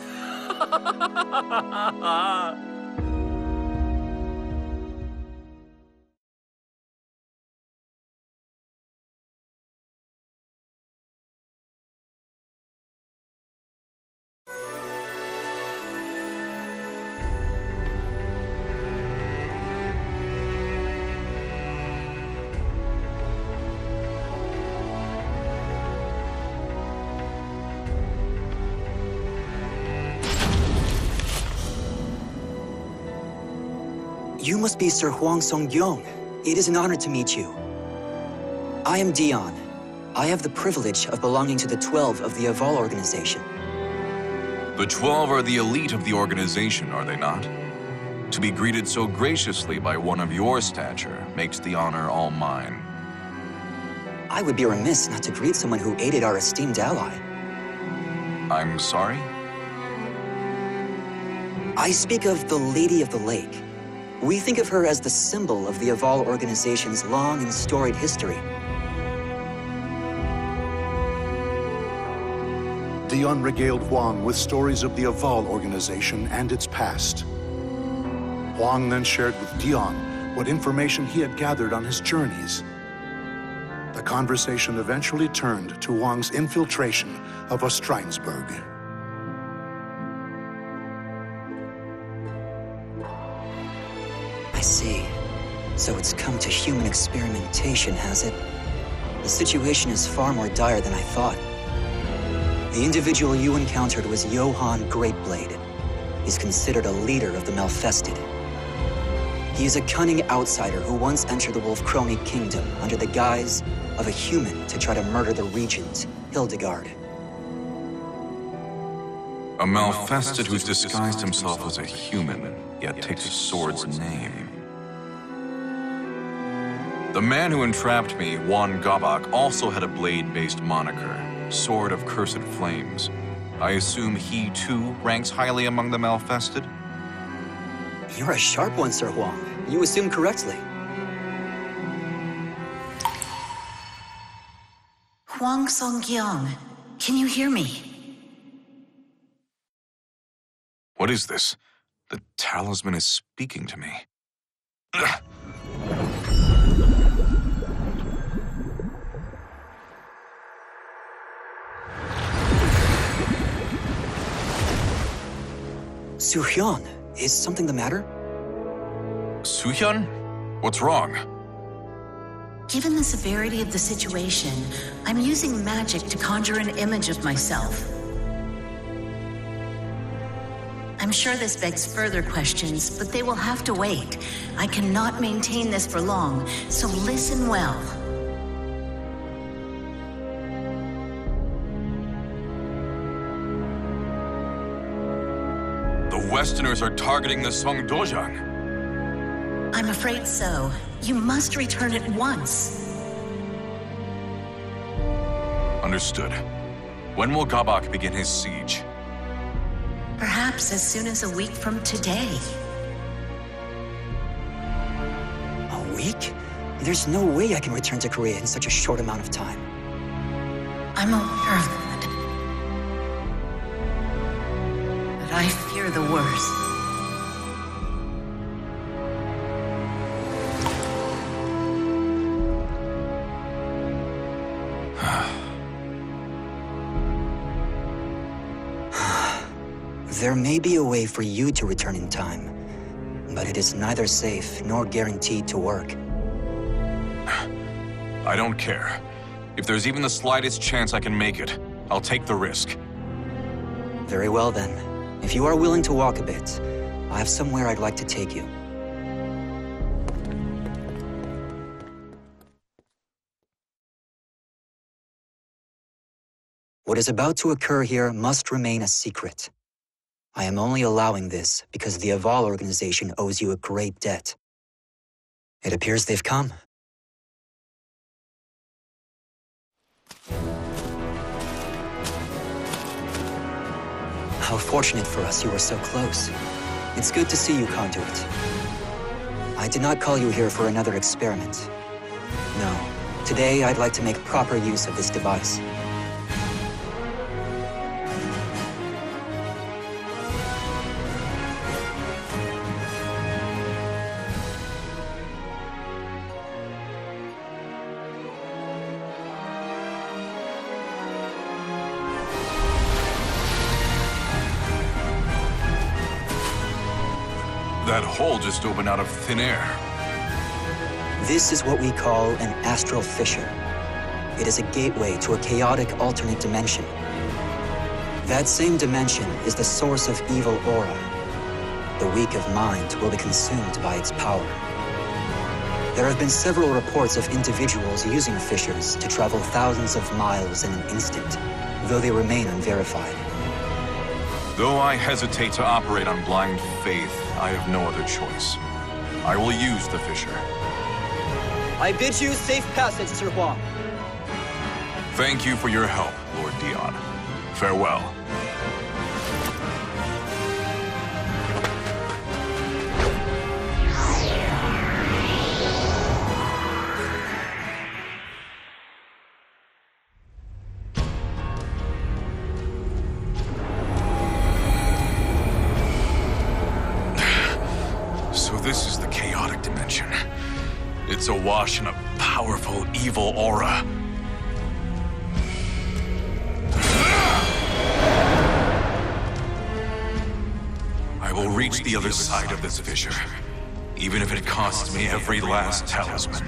You must be Sir Huang Song. It is an honor to meet you. I am Dion. I have the privilege of belonging to the 12 of the Aval organization. The 12 are the elite of the organization, are they not? To be greeted so graciously by one of your stature makes the honor all mine. I would be remiss not to greet someone who aided our esteemed ally. I'm sorry? I speak of the Lady of the Lake. We think of her as the symbol of the Aval organization's long and storied history. Dion regaled Hwang with stories of the Aval organization and its past. Hwang then shared with Dion what information he had gathered on his journeys. The conversation eventually turned to Hwang's infiltration of Ostrheinsburg. I see. So it's come to human experimentation, has it? The situation is far more dire than I thought. The individual you encountered was Johann Greatblade. He's considered a leader of the Malfested. He is a cunning outsider who once entered the Wolf-Crony kingdom under the guise of a human to try to murder the regent, Hildegard. A Malfested who's disguised himself as a human, yet takes a sword's name. The man who entrapped me, Juan Gabak, also had a blade-based moniker, Sword of Cursed Flames. I assume he, too, ranks highly among the Malfested? You're a sharp one, Sir Huang. You assume correctly. Huang Song, can you hear me? What is this? The talisman is speaking to me. Su-hyun, is something the matter? Su-hyun? What's wrong? Given the severity of the situation, I'm using magic to conjure an image of myself. I'm sure this begs further questions, but they will have to wait. I cannot maintain this for long, so listen well. The Westerners are targeting the Songdojang. I'm afraid so. You must return at once. Understood. When will Gabak begin his siege? Perhaps as soon as a week from today. A week? There's no way I can return to Korea in such a short amount of time. I'm aware of that. But I fear the worst. There may be a way for you to return in time, but it is neither safe nor guaranteed to work. I don't care. If there's even the slightest chance I can make it, I'll take the risk. Very well then. If you are willing to walk a bit, I have somewhere I'd like to take you. What is about to occur here must remain a secret. I am only allowing this because the Aval organization owes you a great debt. It appears they've come. How fortunate for us you were so close. It's good to see you, Conduit. I did not call you here for another experiment. No. Today, I'd like to make proper use of this device. That hole just opened out of thin air. This is what we call an astral fissure. It is a gateway to a chaotic alternate dimension. That same dimension is the source of evil aura. The weak of mind will be consumed by its power. There have been several reports of individuals using fissures to travel thousands of miles in an instant, though they remain unverified. Though I hesitate to operate on blind faith, I have no other choice. I will use the fissure. I bid you safe passage, Sir Hwang. Thank you for your help, Lord Dion. Farewell. So this is the chaotic dimension. It's awash in a powerful, evil aura. I will reach the other side of this fissure, even if it costs me every last talisman.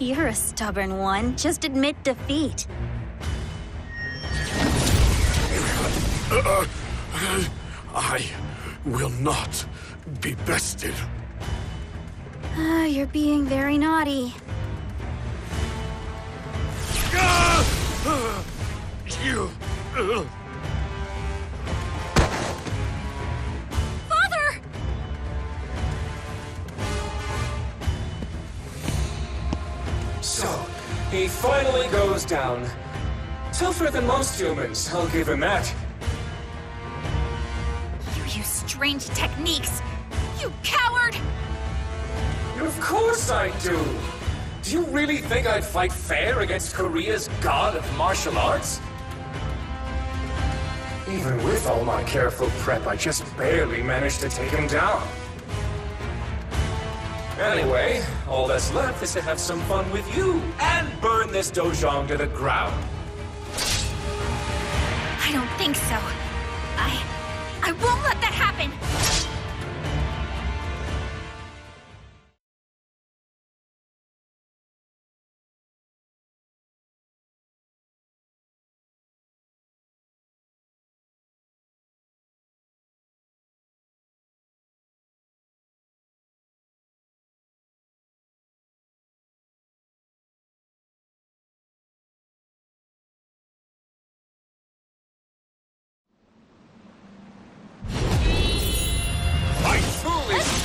You're a stubborn one. Just admit defeat. I will not be bested. You're being very naughty. You... Father! So, he finally goes down. Tougher than most humans, I'll give him that. You use strange techniques! You coward! Of course I do! Do you really think I'd fight fair against Korea's god of martial arts? Even with all my careful prep, I just barely managed to take him down. Anyway, all that's left is to have some fun with you and burn this dojang to the ground. I don't think so. I won't let that happen!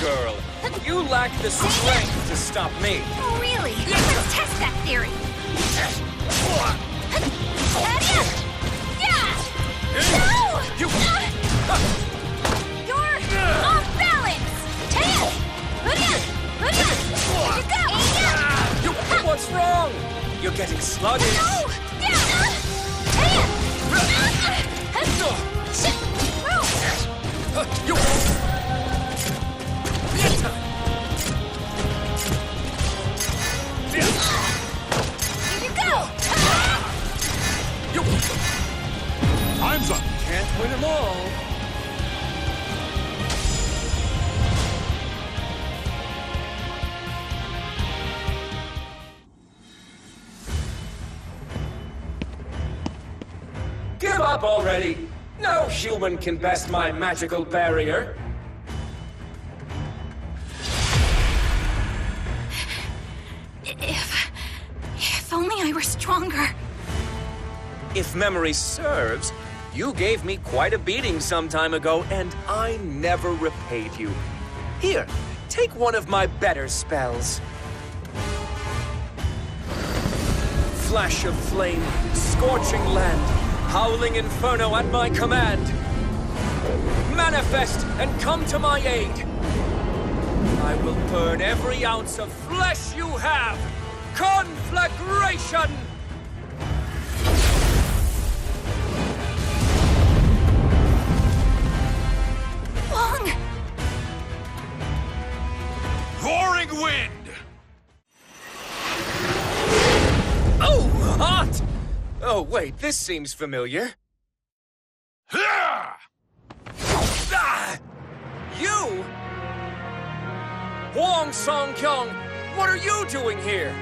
Girl, you lack the strength to stop me. Oh, really? Let's test that theory. No! You're off balance! What's wrong? You're getting sluggish. No! Time's up. Can't win them all. Give up already. No human can best my magical barrier. If only I were stronger. If memory serves, you gave me quite a beating some time ago, and I never repaid you. Here, take one of my better spells. Flash of flame, scorching land, howling inferno at my command. Manifest and come to my aid. I will burn every ounce of flesh you have. conflagration! Hwang! Roaring wind! Oh, hot! Oh, wait, this seems familiar. Ah! You? Huang Song, what are you doing here?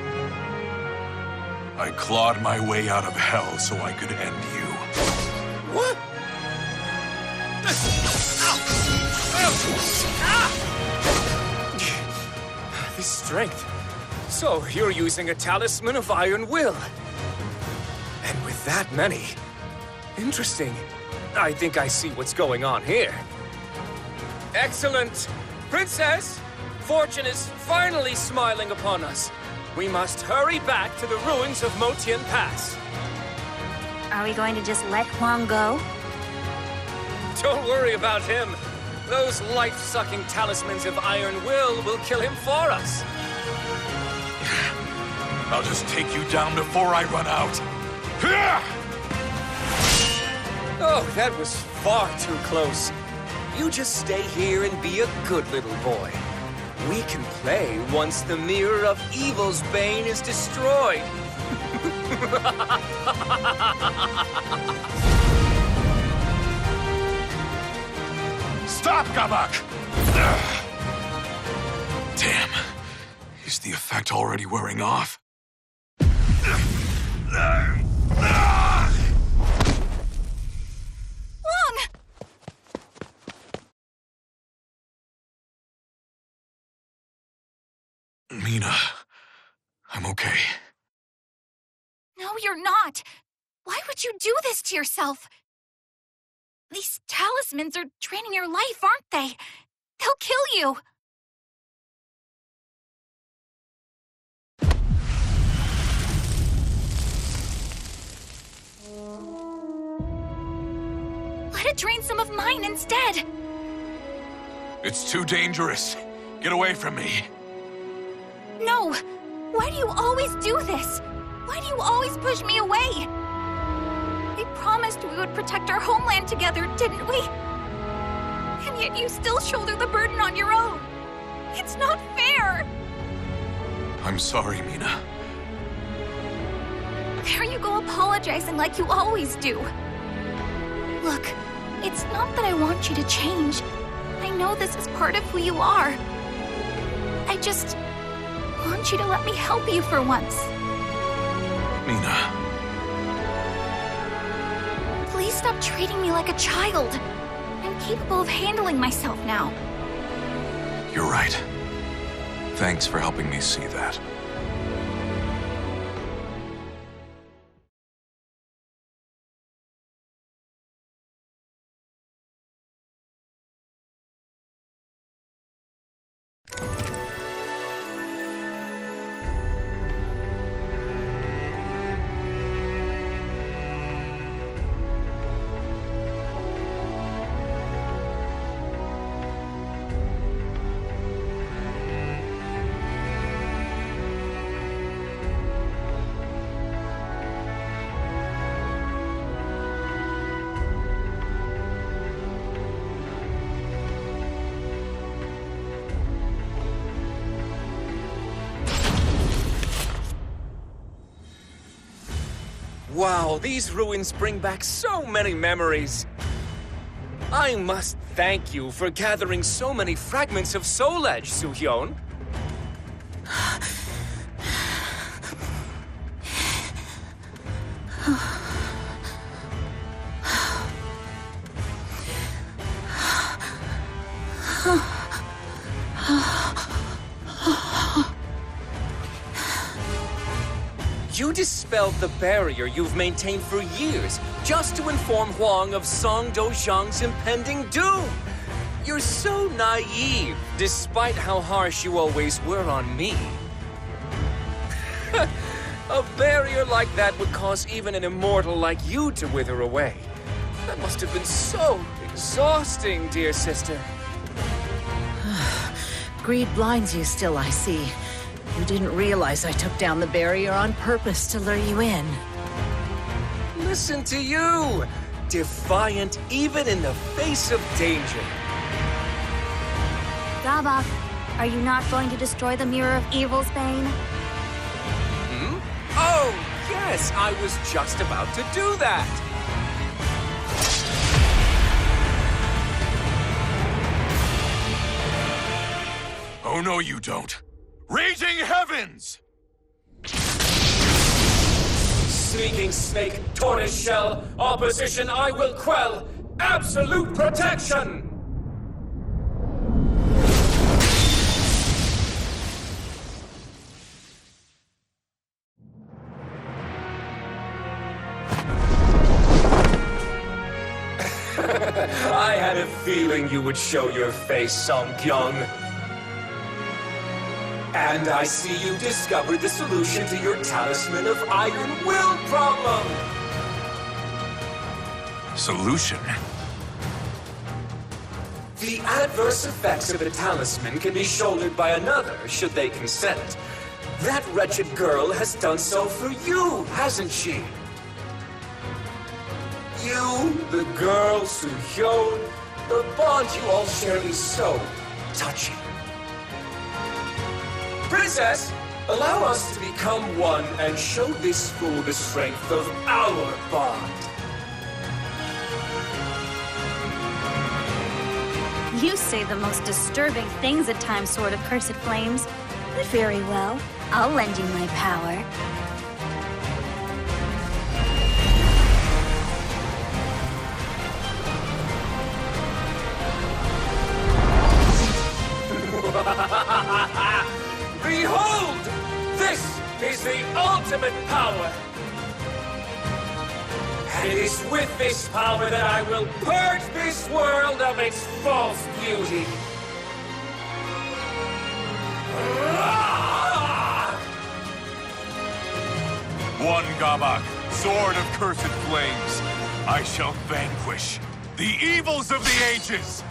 I clawed my way out of hell so I could end you. What? This strength. So, you're using a talisman of iron will. And with that many. Interesting. I think I see what's going on here. Excellent! Princess! Fortune is finally smiling upon us. We must hurry back to the ruins of Motian Pass. Are we going to just let Hwang go? Don't worry about him. Those life-sucking talismans of iron will kill him for us. I'll just take you down before I run out. Oh, that was far too close. You just stay here and be a good little boy. We can play once the mirror of evil's bane is destroyed. Stop, Gabak! Damn. Is the effect already wearing off? Hwang! Mina, I'm okay. No, you're not. Why would you do this to yourself? These talismans are draining your life, aren't they? They'll kill you. Let it drain some of mine instead. It's too dangerous. Get away from me. No! Why do you always do this? Why do you always push me away? We promised we would protect our homeland together, didn't we? And yet you still shoulder the burden on your own. It's not fair! I'm sorry, Mina. There you go apologizing like you always do. Look, it's not that I want you to change. I know this is part of who you are. I just want you to let me help you for once. Mina. Please stop treating me like a child. I'm capable of handling myself now. You're right. Thanks for helping me see that. Wow, these ruins bring back so many memories. I must thank you for gathering so many fragments of Soul Edge, Soo-hyun. You dispelled the barrier you've maintained for years just to inform Hwang of Song Dozhang's impending doom. You're so naive, despite how harsh you always were on me. A barrier like that would cause even an immortal like you to wither away. That must have been so exhausting, dear sister. Greed blinds you still, I see. You didn't realize I took down the barrier on purpose to lure you in. Listen to you! Defiant even in the face of danger. Gabak, are you not going to destroy the Mirror of Evil's Bane? Oh, yes, I was just about to do that! Oh, no, you don't. Raging heavens! Sneaking snake, tortoise shell, opposition I will quell! Absolute protection! I had a feeling you would show your face, Song-kyung. And I see you discovered the solution to your Talisman of Iron Will problem! Solution? The adverse effects of a talisman can be shouldered by another, should they consent. That wretched girl has done so for you, hasn't she? You, the girl, Soo-hyun, the bond you all share is so touching. Princess, allow us to become one and show this fool the strength of our bond. You say the most disturbing things at times, Sword of Cursed Flames. But very well, I'll lend you my power. Behold! This is the ultimate power! And it is with this power that I will purge this world of its false beauty. One Gabak, sword of cursed flames. I shall vanquish the evils of the ages!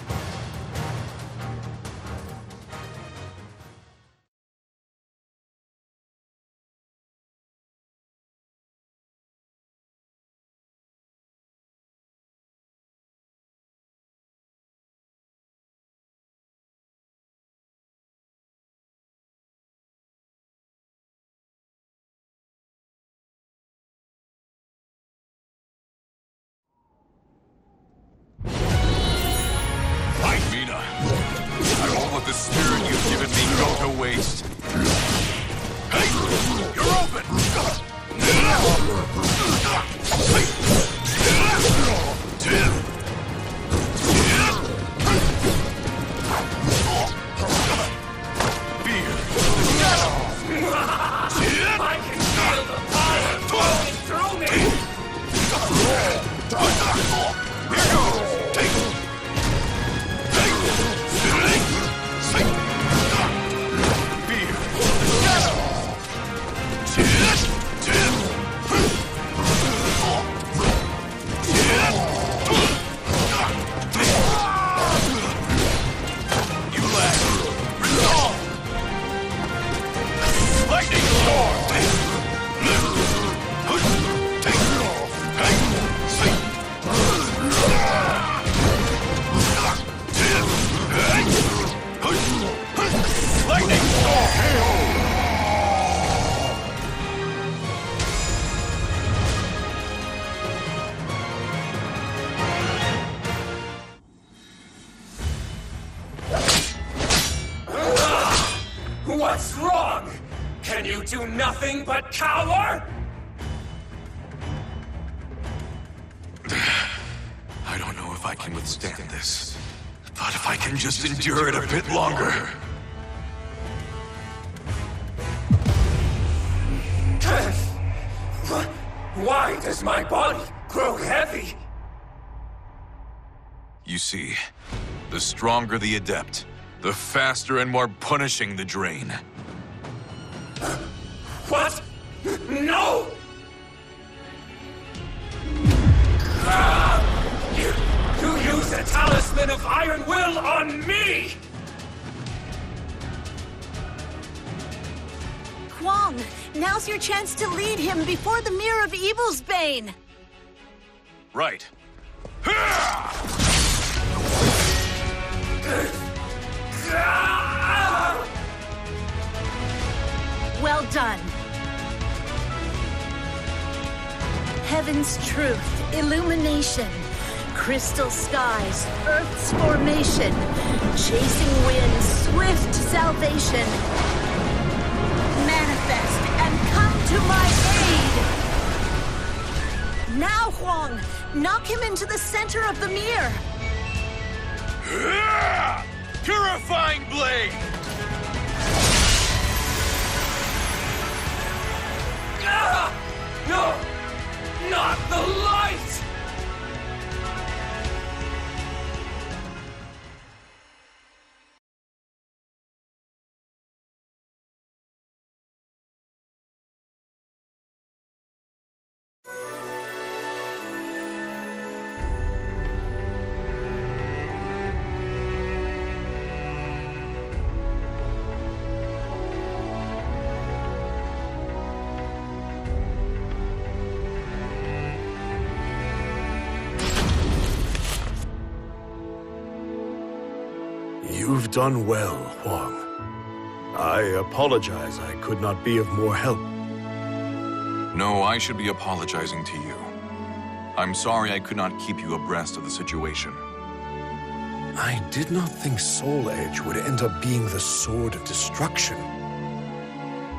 Mina, I won't let the spirit you've given me go to waste. Hey! You're open! Fear! I can feel the fire flowing through me! Here goes! Take! What's wrong? Can you do nothing but cower? I don't know if I can withstand this, but if I can just endure it a bit longer. Why does my body grow heavy? You see, the stronger the adept, the faster and more punishing the drain. What? No! You use a talisman of Iron Will on me! Hwang! Now's your chance to lead him before the Mirror of Evil's Bane! Right. Well done. Heaven's truth, illumination, crystal skies, Earth's formation, chasing winds, swift salvation. Manifest and come to my aid! Now, Hwang, knock him into the center of the mirror. Purifying blade! No! Not the light! You've done well, Hwang. I apologize I could not be of more help. No, I should be apologizing to you. I'm sorry I could not keep you abreast of the situation. I did not think Soul Edge would end up being the sword of destruction.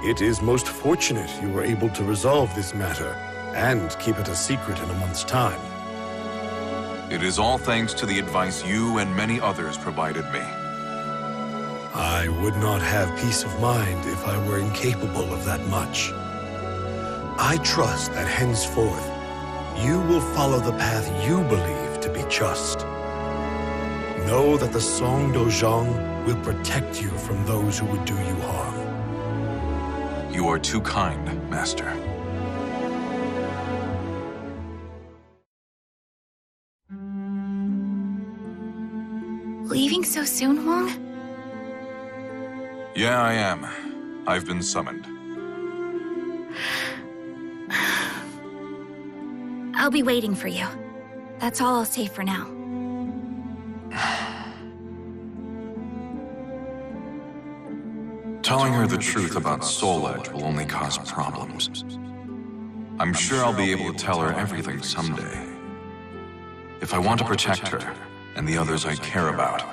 It is most fortunate you were able to resolve this matter and keep it a secret in a month's time. It is all thanks to the advice you and many others provided me. I would not have peace of mind if I were incapable of that much. I trust that henceforth, you will follow the path you believe to be just. Know that the Song Dojang will protect you from those who would do you harm. You are too kind, Master. Leaving so soon, Hwang? Yeah, I am. I've been summoned. I'll be waiting for you. That's all I'll say for now. Telling her the truth about Soul Edge will only cause problems. I'm sure I'll be able to tell her everything someday. If I want to protect her and the others I care about,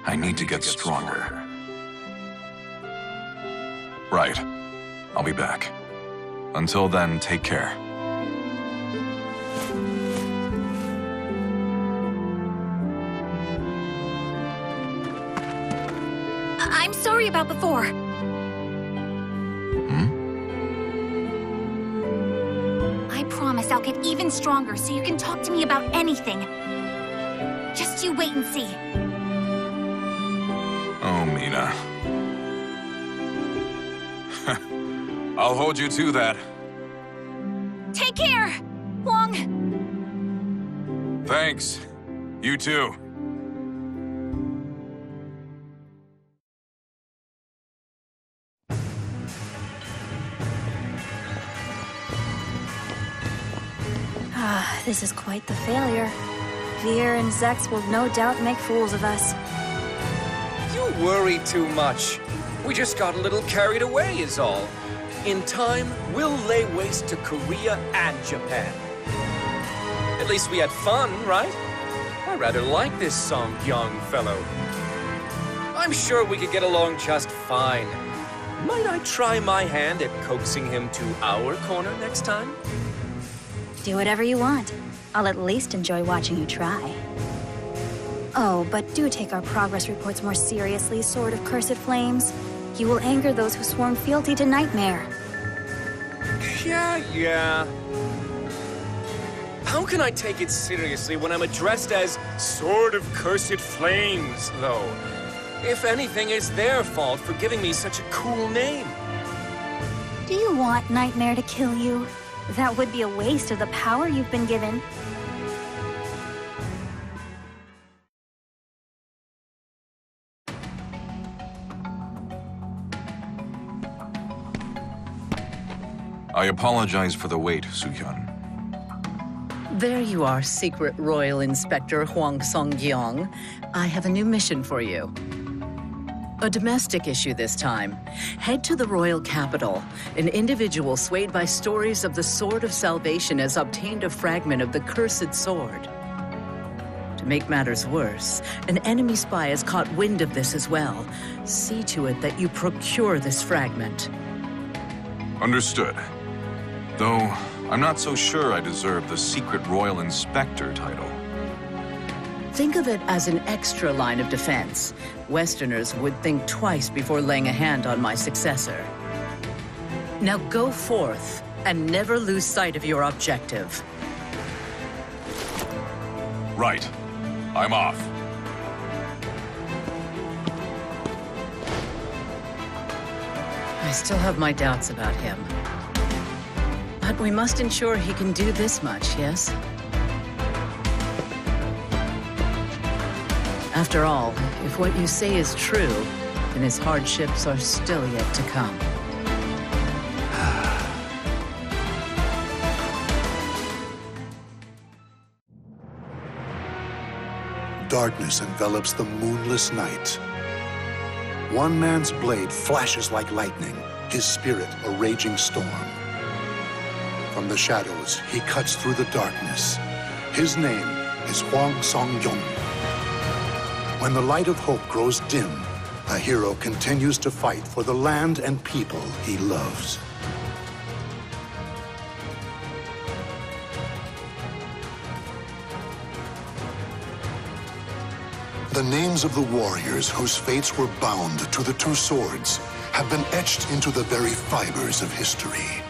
I need to get stronger. Right. I'll be back. Until then, take care. I'm sorry about before. I promise I'll get even stronger so you can talk to me about anything. Just you wait and see. Oh, Mina. I'll hold you to that. Take care, Hwang. Thanks. You too. This is quite the failure. Veer and Zex will no doubt make fools of us. You worry too much. We just got a little carried away is all. In time, we'll lay waste to Korea and Japan. At least we had fun, right? I rather like this Song young fellow. I'm sure we could get along just fine. Might I try my hand at coaxing him to our corner next time? Do whatever you want. I'll at least enjoy watching you try. Oh, but do take our progress reports more seriously, Sword of Cursed Flames. You will anger those who sworn fealty to Nightmare. Yeah. How can I take it seriously when I'm addressed as Sword of Cursed Flames, though? If anything, it's their fault for giving me such a cool name. Do you want Nightmare to kill you? That would be a waste of the power you've been given. I apologize for the wait, Soo-hyun. There you are, Secret Royal Inspector Huang Song. I have a new mission for you. A domestic issue this time. Head to the royal capital. An individual swayed by stories of the Sword of Salvation has obtained a fragment of the cursed sword. To make matters worse, an enemy spy has caught wind of this as well. See to it that you procure this fragment. Understood. Though, I'm not so sure I deserve the Secret Royal Inspector title. Think of it as an extra line of defense. Westerners would think twice before laying a hand on my successor. Now go forth, and never lose sight of your objective. Right. I'm off. I still have my doubts about him. But we must ensure he can do this much, yes? After all, if what you say is true, then his hardships are still yet to come. Darkness envelops the moonless night. One man's blade flashes like lightning, his spirit a raging storm. From the shadows, he cuts through the darkness. His name is Huang Song. When the light of hope grows dim, a hero continues to fight for the land and people he loves. The names of the warriors whose fates were bound to the two swords have been etched into the very fibers of history.